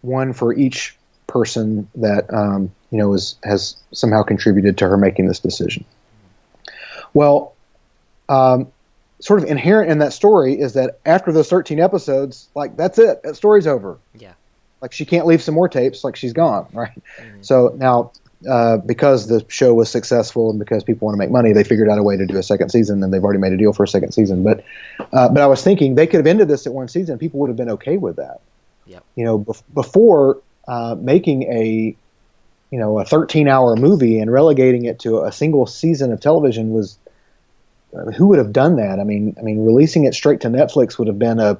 one for each person that has somehow contributed to her making this decision. Well, sort of inherent in that story is that after those 13 episodes, like that's it. That story's over. Yeah. Like she can't leave some more tapes. Like she's gone, right? Mm-hmm. So now. Because the show was successful and because people want to make money, they figured out a way to do a second season, and they've already made a deal for a second season. But I was thinking they could have ended this at one season. People would have been okay with that. Yep. Before making a 13-hour movie and relegating it to a single season of television was, who would have done that? I mean, releasing it straight to Netflix would have been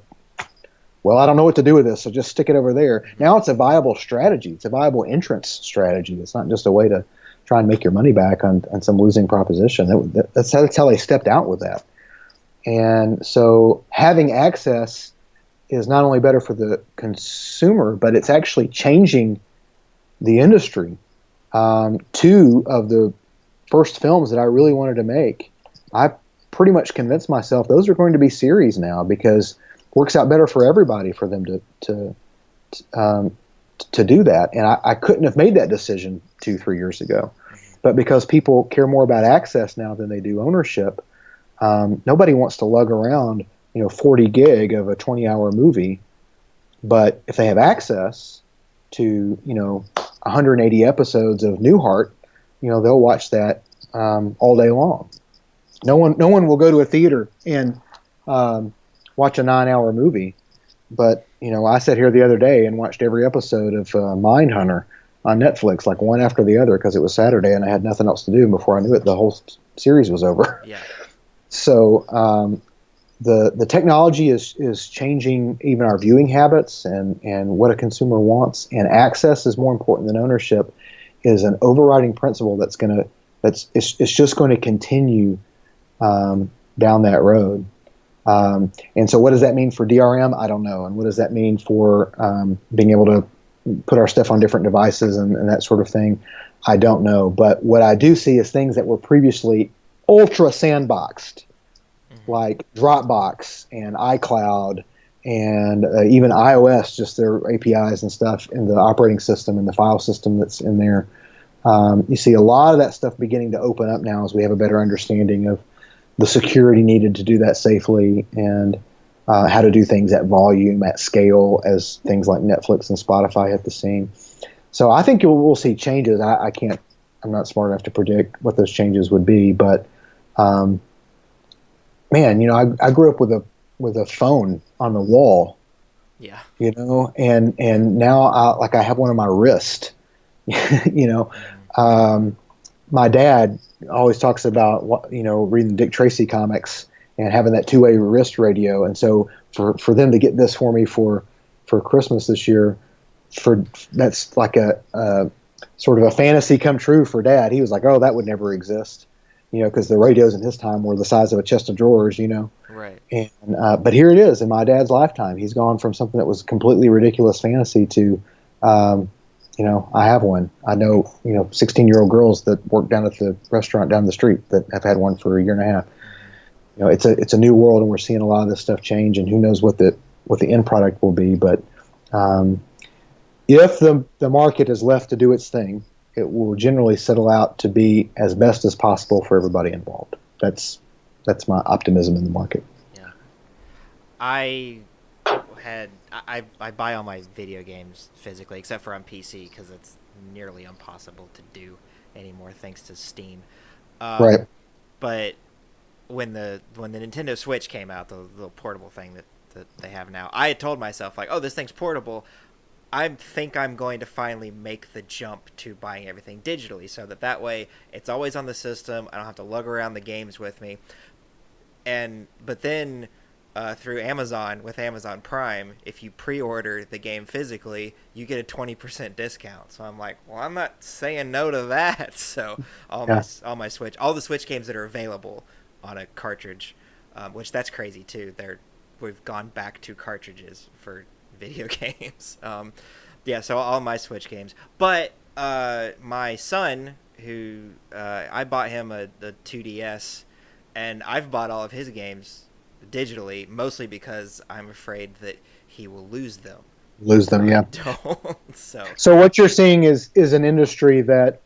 well, I don't know what to do with this, so just stick it over there. Now it's a viable strategy. It's a viable entrance strategy. It's not just a way to try and make your money back on some losing proposition. That's how they stepped out with that. And so having access is not only better for the consumer, but it's actually changing the industry. Two of the first films that I really wanted to make, I pretty much convinced myself those are going to be series now, because it works out better for everybody for them to do that. And I couldn't have made that decision 2-3 years ago. But because people care more about access now than they do ownership, nobody wants to lug around 40 gig of a 20-hour movie. But if they have access to 180 episodes of Newhart, they'll watch that all day long. No one will go to a theater and watch a 9-hour movie. But I sat here the other day and watched every episode of Mindhunter on Netflix, like one after the other, because it was Saturday and I had nothing else to do. And before I knew it, the whole series was over. Yeah. So the technology is changing even our viewing habits and what a consumer wants. And access is more important than ownership is an overriding principle it's just going to continue down that road. And so what does that mean for DRM? I don't know. And what does that mean for being able to put our stuff on different devices and that sort of thing? I don't know. But what I do see is things that were previously ultra sandboxed, like Dropbox and iCloud and even iOS, just their APIs and stuff in the operating system and the file system that's in there. You see a lot of that stuff beginning to open up now as we have a better understanding of the security needed to do that safely and how to do things at volume, at scale, as things like Netflix and Spotify hit the scene. So I think we'll see changes. I'm not smart enough to predict what those changes would be, but man, I grew up with a phone on the wall. Yeah. And now I have one on my wrist. My dad always talks about reading Dick Tracy comics and having that two-way wrist radio. And so for them to get this for me for Christmas this year, that's like a sort of a fantasy come true for Dad. He was like, "Oh, that would never exist," because the radios in his time were the size of a chest of drawers, Right. And but here it is in my dad's lifetime. He's gone from something that was completely ridiculous fantasy to I have one. I know 16-year-old girls that work down at the restaurant down the street that have had one for a year and a half. It's a new world, and we're seeing a lot of this stuff change, and who knows what the end product will be. But if the market is left to do its thing, it will generally settle out to be as best as possible for everybody involved. That's my optimism in the market. Yeah. I buy all my video games physically, except for on PC, because it's nearly impossible to do anymore thanks to Steam. Right. But when the Nintendo Switch came out, the little portable thing that they have now, I had told myself, like, oh, this thing's portable. I think I'm going to finally make the jump to buying everything digitally, so that way it's always on the system. I don't have to lug around the games with me. But then through Amazon, with Amazon Prime, if you pre-order the game physically, you get a 20% discount. So I'm like, well, I'm not saying no to that. So all the Switch games that are available on a cartridge, which that's crazy too. We've gone back to cartridges for video games. So all my Switch games. But my son, who I bought him a 2DS, and I've bought all of his games digitally, mostly because I'm afraid that he will lose them. Yeah. Don't. So what you're seeing is an industry that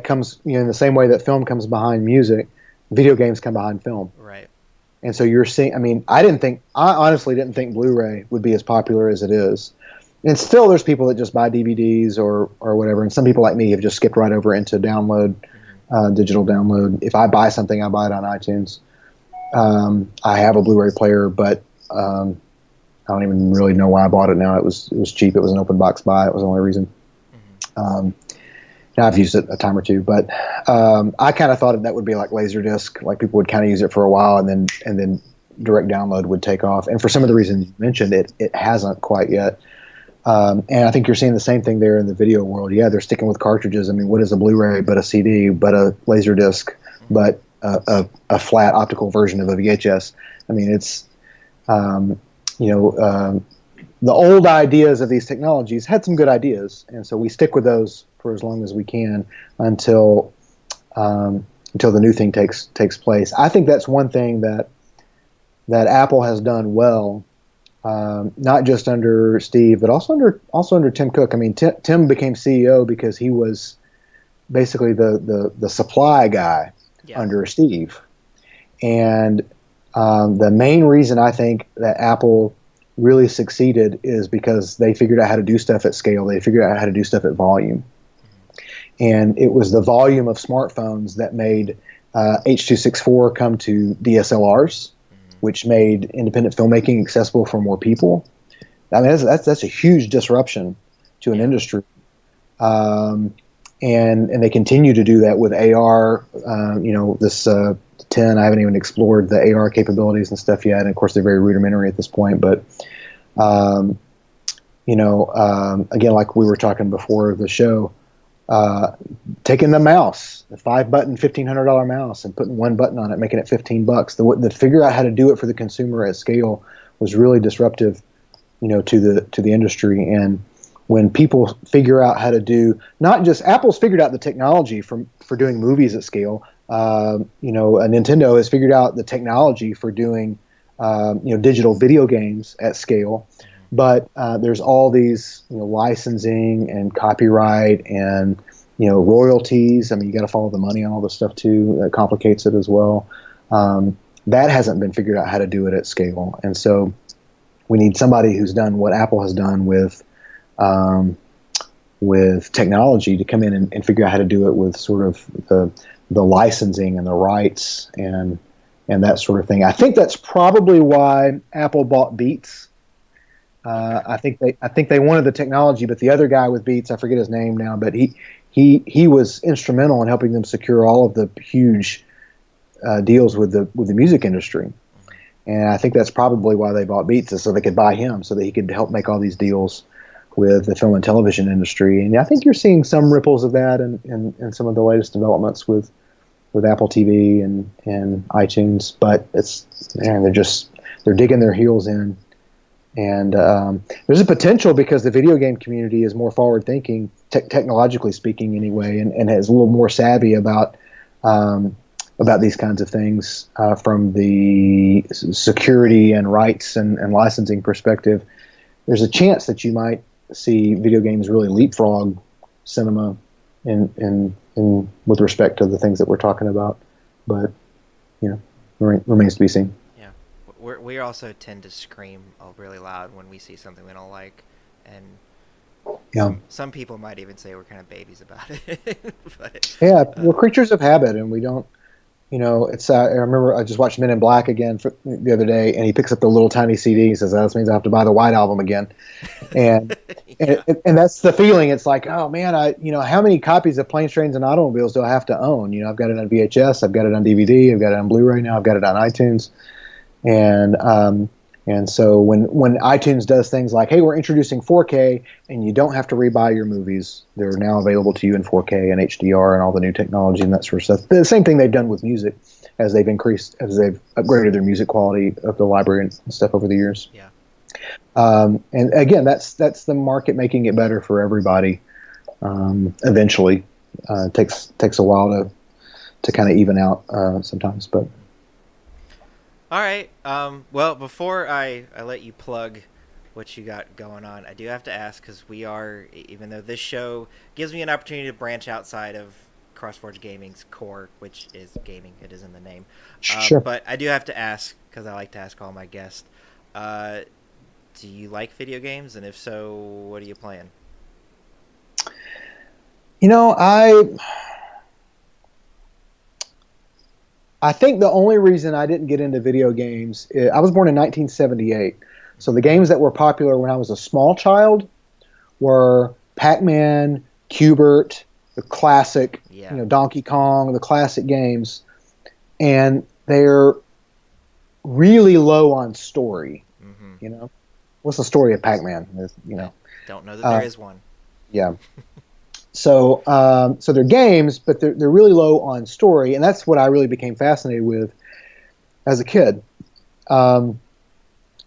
comes, in the same way that film comes behind music, video games come behind film. Right. And so you're seeing, I honestly didn't think Blu-ray would be as popular as it is. And still there's people that just buy DVDs or whatever. And some people like me have just skipped right over into download, digital download. If I buy something, I buy it on iTunes. I have a Blu-ray player, but I don't even really know why I bought it now. It was cheap. It was an open box buy. It was the only reason. Now I've used it a time or two, but I kind of thought that would be like Laserdisc, like people would kind of use it for a while, and then direct download would take off. And for some of the reasons you mentioned, it hasn't quite yet. And I think you're seeing the same thing there in the video world. Yeah, they're sticking with cartridges. I mean, what is a Blu-ray but a CD, but a Laserdisc, but a flat optical version of a VHS? I mean, it's the old ideas of these technologies had some good ideas, and so we stick with those for as long as we can until the new thing takes place. I think that's one thing that Apple has done well, not just under Steve, but also under Tim Cook. I mean, Tim became CEO because he was basically the supply guy under Steve, and the main reason I think that Apple really succeeded is because they figured out how to do stuff at scale. They figured out how to do stuff at volume. And it was the volume of smartphones that made H.264 come to DSLRs, which made independent filmmaking accessible for more people. I mean, that's a huge disruption to an industry. And they continue to do that with AR. This 10, I haven't even explored the AR capabilities and stuff yet. And of course, they're very rudimentary at this point. But, again, like we were talking before the show, taking the mouse, the 5-button $1,500 mouse, and putting one button on it, making it $15. The figure out how to do it for the consumer at scale was really disruptive, to the industry. And when people figure out how to do, not just Apple's figured out the technology for doing movies at scale. Nintendo has figured out the technology for doing, digital video games at scale. But there's all these licensing and copyright and royalties. I mean, you got to follow the money on all this stuff too. That complicates it as well. That hasn't been figured out how to do it at scale, and so we need somebody who's done what Apple has done with technology to come in and figure out how to do it with sort of the licensing and the rights and that sort of thing. I think that's probably why Apple bought Beats. I think they wanted the technology, but the other guy with Beats, I forget his name now, but he was instrumental in helping them secure all of the huge deals with the music industry. And I think that's probably why they bought Beats, is so they could buy him, so that he could help make all these deals with the film and television industry. And I think you're seeing some ripples of that in some of the latest developments with Apple TV and iTunes. But they're digging their heels in. And there's a potential, because the video game community is more forward-thinking, technologically speaking anyway, and is a little more savvy about these kinds of things from the security and rights and licensing perspective. There's a chance that you might see video games really leapfrog cinema in with respect to the things that we're talking about. But, remains to be seen. We also tend to scream really loud when we see something we don't like, and some people might even say we're kind of babies about it. But, we're creatures of habit, and we don't. It's. I remember I just watched Men in Black again the other day, and he picks up the little tiny CD. He says, "That means I have to buy the White Album again," and and that's the feeling. It's like, oh man, how many copies of Planes, Trains, and Automobiles do I have to own? I've got it on VHS, I've got it on DVD, I've got it on Blu-ray now, I've got it on iTunes. And so when iTunes does things like, hey, we're introducing 4K, and you don't have to rebuy your movies, they're now available to you in 4K and HDR and all the new technology and that sort of stuff. The same thing they've done with music as they've upgraded their music quality of the library and stuff over the years. Yeah. And again, that's the market making it better for everybody. Eventually, takes a while to kind of even out sometimes, but. All right. Well, before I let you plug what you got going on, I do have to ask, because even though this show gives me an opportunity to branch outside of CrossForge Gaming's core, which is gaming, it is in the name. Sure. But I do have to ask, because I like to ask all my guests, do you like video games? And if so, what are you playing? I think the only reason I didn't get into video games I was born in 1978. So the games that were popular when I was a small child were Pac-Man, Q*bert, the classic, Yeah. Donkey Kong, the classic games, and they're really low on story. Mm-hmm. What's the story of Pac-Man? I don't know that uh, there is one. yeah. So so they're games, but they're really low on story, and that's what I really became fascinated with as a kid. Um,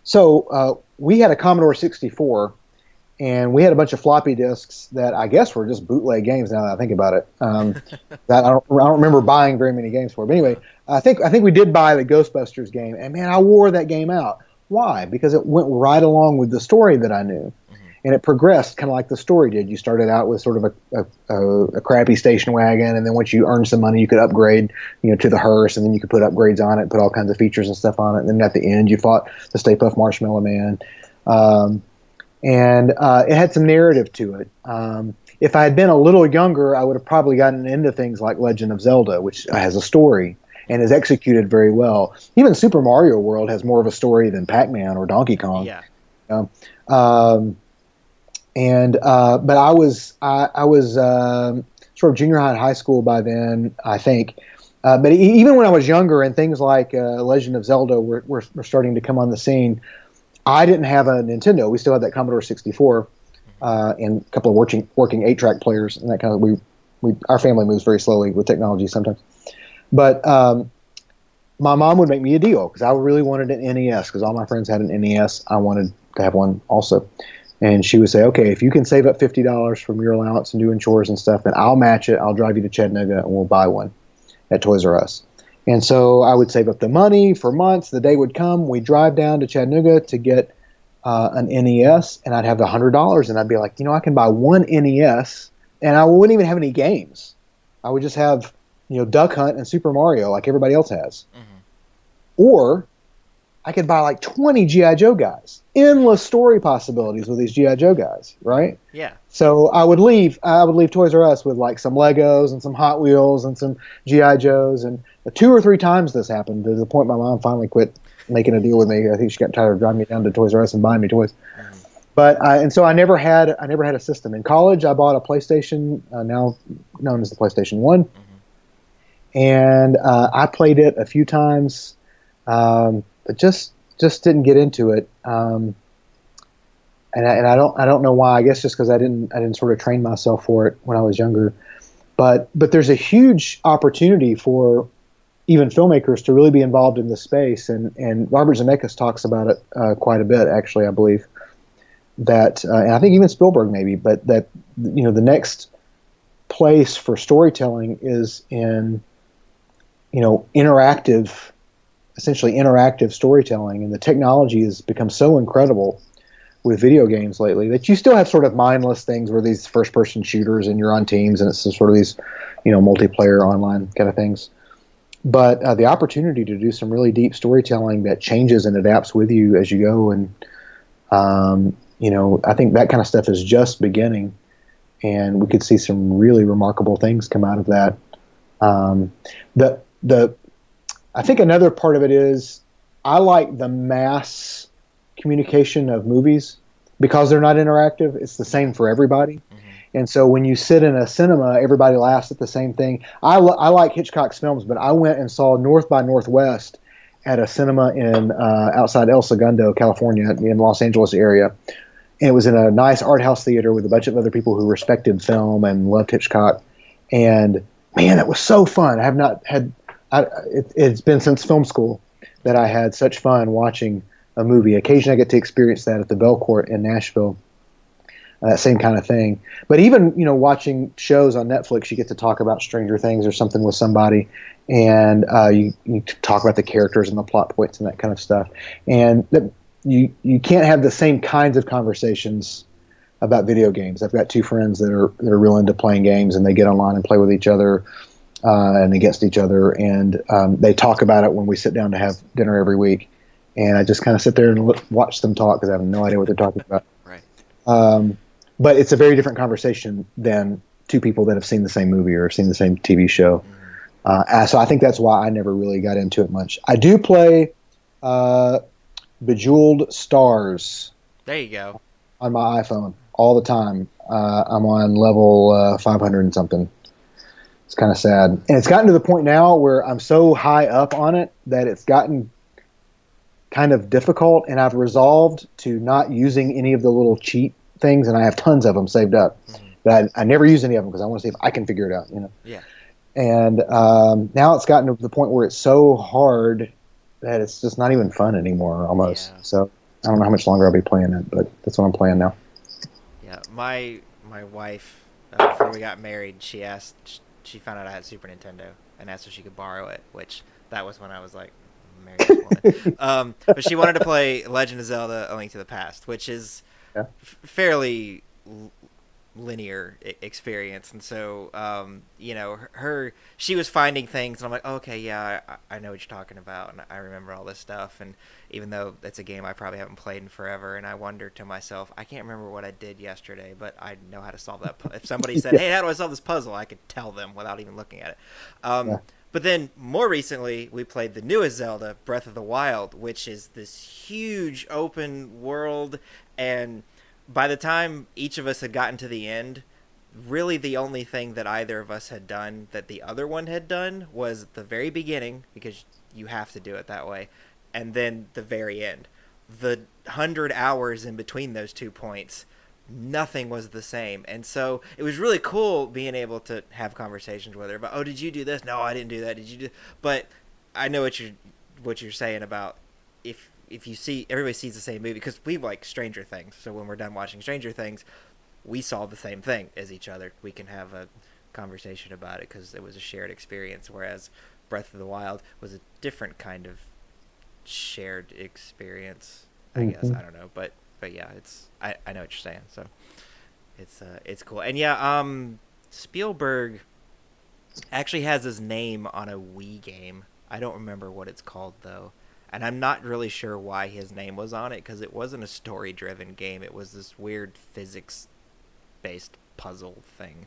so we had a Commodore 64, and we had a bunch of floppy disks that I guess were just bootleg games. Now that I think about it, that I don't remember buying very many games for. But anyway, I think we did buy the Ghostbusters game, and man, I wore that game out. Why? Because it went right along with the story that I knew, and it progressed kind of like the story did. You started out with sort of a crappy station wagon, and then once you earned some money, you could upgrade, to the hearse, and then you could put upgrades on it, put all kinds of features and stuff on it. And then at the end, you fought the Stay Puft Marshmallow Man. And it had some narrative to it. If I had been a little younger, I would have probably gotten into things like Legend of Zelda, which has a story and is executed very well. Even Super Mario World has more of a story than Pac-Man or Donkey Kong. Yeah. But I was sort of junior high and high school by then, I think. But even when I was younger and things like Legend of Zelda were starting to come on the scene, I didn't have a Nintendo. We still had that Commodore 64 and a couple of working 8-track players and that kind of. Our family moves very slowly with technology sometimes. But my mom would make me a deal because I really wanted an NES because all my friends had an NES. I wanted to have one also. And she would say, okay, if you can save up $50 from your allowance and doing chores and stuff, then I'll match it. I'll drive you to Chattanooga and we'll buy one at Toys R Us. And so I would save up the money for months. The day would come. We'd drive down to Chattanooga to get an NES, and I'd have the $100, and I'd be like, I can buy one NES, and I wouldn't even have any games. I would just have, Duck Hunt and Super Mario like everybody else has. Mm-hmm. Or I could buy like 20 G.I. Joe guys. Endless story possibilities with these G.I. Joe guys, right? Yeah. So I would leave Toys R Us with like some Legos and some Hot Wheels and some G.I. Joes. And 2 or 3 times this happened to the point my mom finally quit making a deal with me. I think she got tired of driving me down to Toys R Us and buying me toys. Mm-hmm. But and so I never had a system. In college, I bought a PlayStation, now known as the PlayStation 1. Mm-hmm. And I played it a few times, but just didn't get into it. And I don't know why. I guess just because I didn't sort of train myself for it when I was younger. But there's a huge opportunity for even filmmakers to really be involved in this space, and Robert Zemeckis talks about it quite a bit, actually. I believe that, and I think even Spielberg maybe, but that the next place for storytelling is in essentially interactive storytelling, and the technology has become so incredible with video games lately that you still have sort of mindless things where these first-person shooters and you're on teams and it's sort of these, multiplayer online kind of things. But the opportunity to do some really deep storytelling that changes and adapts with you as you go, and I think that kind of stuff is just beginning, and we could see some really remarkable things come out of that. I think another part of it is I like the mass communication of movies because they're not interactive. It's the same for everybody. Mm-hmm. And so when you sit in a cinema, everybody laughs at the same thing. I like Hitchcock's films, but I went and saw North by Northwest at a cinema in outside El Segundo, California, in Los Angeles area. And it was in a nice art house theater with a bunch of other people who respected film and loved Hitchcock. And man, it was so fun. I have not had it's been since film school that I had such fun watching a movie. Occasionally I get to experience that at the Belcourt in Nashville, that same kind of thing. But even, watching shows on Netflix, you get to talk about Stranger Things or something with somebody, and you talk about the characters and the plot points and that kind of stuff. And you can't have the same kinds of conversations about video games. I've got 2 friends that are real into playing games, and they get online and play with each other and against each other, and they talk about it when we sit down to have dinner every week. And I just kind of sit there and watch them talk because I have no idea what they're talking about. Right. But it's a very different conversation than 2 people that have seen the same movie or seen the same TV show. Mm-hmm. So I think that's why I never really got into it much. I do play Bejeweled Stars There you go. on my iPhone all the time. I'm on level 500 and something. It's kind of sad. And it's gotten to the point now where I'm so high up on it that it's gotten kind of difficult, and I've resolved to not using any of the little cheat things, and I have tons of them saved up. Mm-hmm. But I never use any of them because I want to see if I can figure it out, you know. Yeah. And now it's gotten to the point where it's so hard that it's just not even fun anymore, almost. Yeah. So I don't know how much longer I'll be playing it, but that's what I'm playing now. Yeah. My wife, before we got married, she found out I had Super Nintendo and asked if she could borrow it, which that was when I was like, married this woman. But she wanted to play Legend of Zelda: A Link to the Past, which is Yeah. fairly linear experience, and so she was finding things, and I'm like, oh, okay, yeah, I know what you're talking about, and I remember all this stuff, and even though it's a game I probably haven't played in forever, and I wonder to myself, I can't remember what I did yesterday, but I know how to solve that. If somebody said, hey, how do I solve this puzzle, I could tell them without even looking at it. Yeah. But then more recently, we played the newest Zelda, Breath of the Wild, which is this huge open world, and by the time each of us had gotten to the end, really the only thing that either of us had done that the other one had done was the very beginning, because you have to do it that way, and then the very end. The 100 hours in between those 2 points, nothing was the same. And so it was really cool being able to have conversations with her about, oh, did you do this? No, I didn't do that. Did you do? But I know what you're saying about if you see, everybody sees the same movie, because we like Stranger Things, so when we're done watching Stranger Things, we saw the same thing as each other. We can have a conversation about it because it was a shared experience, whereas Breath of the Wild was a different kind of shared experience, I guess. I don't know, but yeah, I know what you're saying, so it's cool. And yeah, Spielberg actually has his name on a Wii game. I don't remember what it's called though. And I'm not really sure why his name was on it, because it wasn't a story-driven game. It was this weird physics-based puzzle thing.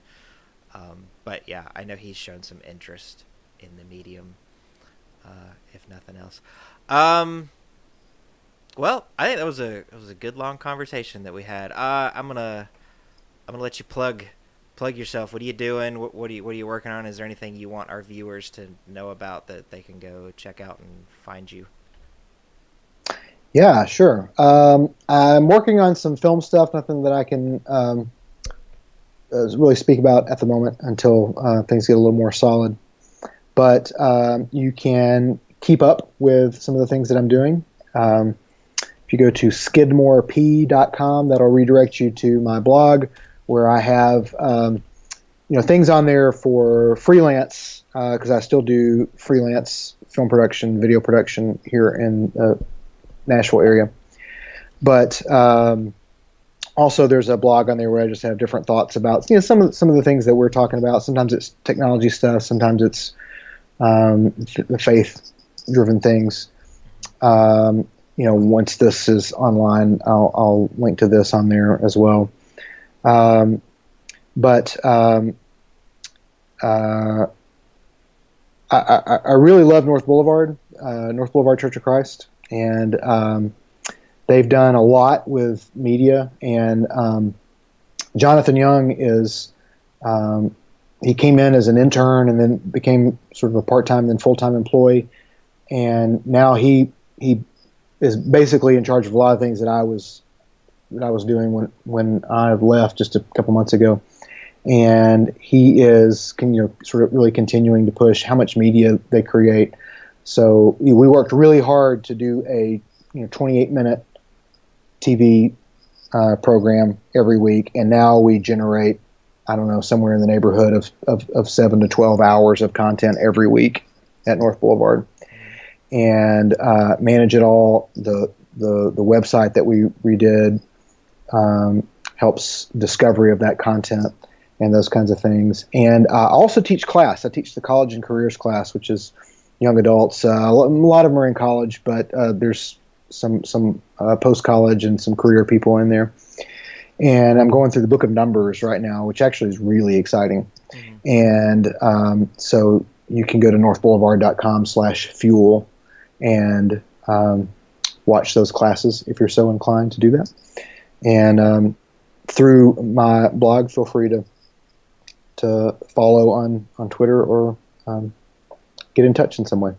But yeah, I know he's shown some interest in the medium, if nothing else. Well, I think that was a good long conversation that we had. I'm gonna let you plug yourself. What are you doing? What are you working on? Is there anything you want our viewers to know about that they can go check out and find you? Yeah, sure. I'm working on some film stuff, nothing that I can really speak about at the moment until things get a little more solid. But you can keep up with some of the things that I'm doing. If you go to skidmorep.com, that'll redirect you to my blog, where I have things on there for freelance, because I still do freelance film production, video production here in the Nashville area. But also there's a blog on there where I just have different thoughts about some of the things that we're talking about. Sometimes it's technology stuff, sometimes it's the faith-driven things. Once this is online, I'll link to this on there as well. I really love North Boulevard Church of Christ, and they've done a lot with media. And Jonathan Young is he came in as an intern and then became sort of a part-time, then full-time employee, and now he is basically in charge of a lot of things that I was doing when I left just a couple months ago. And he is sort of really continuing to push how much media they create. So we worked really hard to do a 28-minute TV program every week, and now we generate, I don't know, somewhere in the neighborhood of 7 to 12 hours of content every week at North Boulevard, and manage it all. The website that we redid helps discovery of that content and those kinds of things. And I also teach class. I teach the college and careers class, which is young adults. A lot of them are in college, but there's some post-college and some career people in there. And I'm going through the book of Numbers right now, which actually is really exciting. Mm-hmm. And so you can go to northboulevard.com/fuel and watch those classes if you're so inclined to do that. And through my blog, feel free to follow on Twitter or get in touch in some way.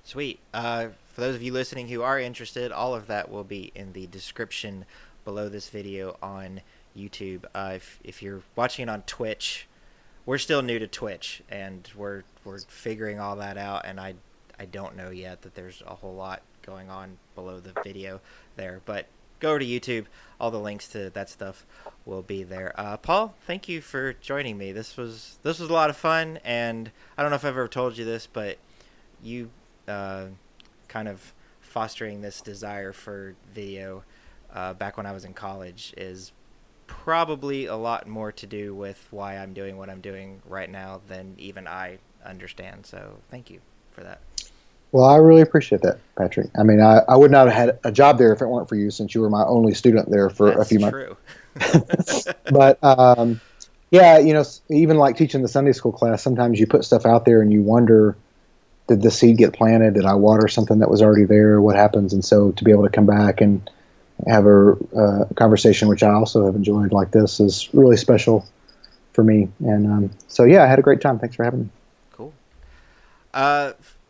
Sweet. For those of you listening who are interested, all of that will be in the description below this video on YouTube. If you're watching it on Twitch, we're still new to Twitch, and we're figuring all that out, and I don't know yet that there's a whole lot going on below the video there. But go over to YouTube. All the links to that stuff will be there. Paul, thank you for joining me. This was a lot of fun, and I don't know if I've ever told you this, but you kind of fostering this desire for video back when I was in college is probably a lot more to do with why I'm doing what I'm doing right now than even I understand. So thank you for that. Well, I really appreciate that, Patrick. I mean, I would not have had a job there if it weren't for you, since you were my only student there for a few months. That's true. But yeah, even like teaching the Sunday school class, sometimes you put stuff out there and you wonder, did the seed get planted? Did I water something that was already there? What happens? And so to be able to come back and have a conversation, which I also have enjoyed like this, is really special for me. And so, yeah, I had a great time. Thanks for having me. Cool.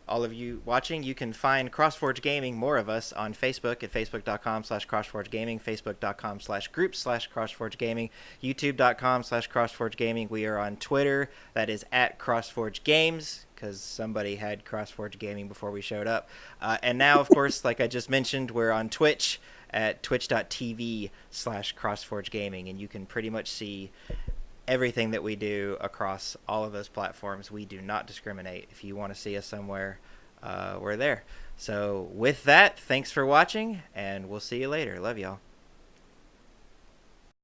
All of you watching, you can find CrossForge Gaming, more of us, on Facebook at facebook.com/CrossForgeGaming, facebook.com/groups/CrossForgeGaming, youtube.com/CrossForgeGaming. We are on Twitter. That is at CrossForgeGames, because somebody had CrossForge Gaming before we showed up. And now, of course, like I just mentioned, we're on Twitch at twitch.tv/CrossForgeGaming, and you can pretty much see everything that we do across all of those platforms. We do not discriminate. If you want to see us somewhere, we're there. So with that, thanks for watching, and we'll see you later. Love y'all.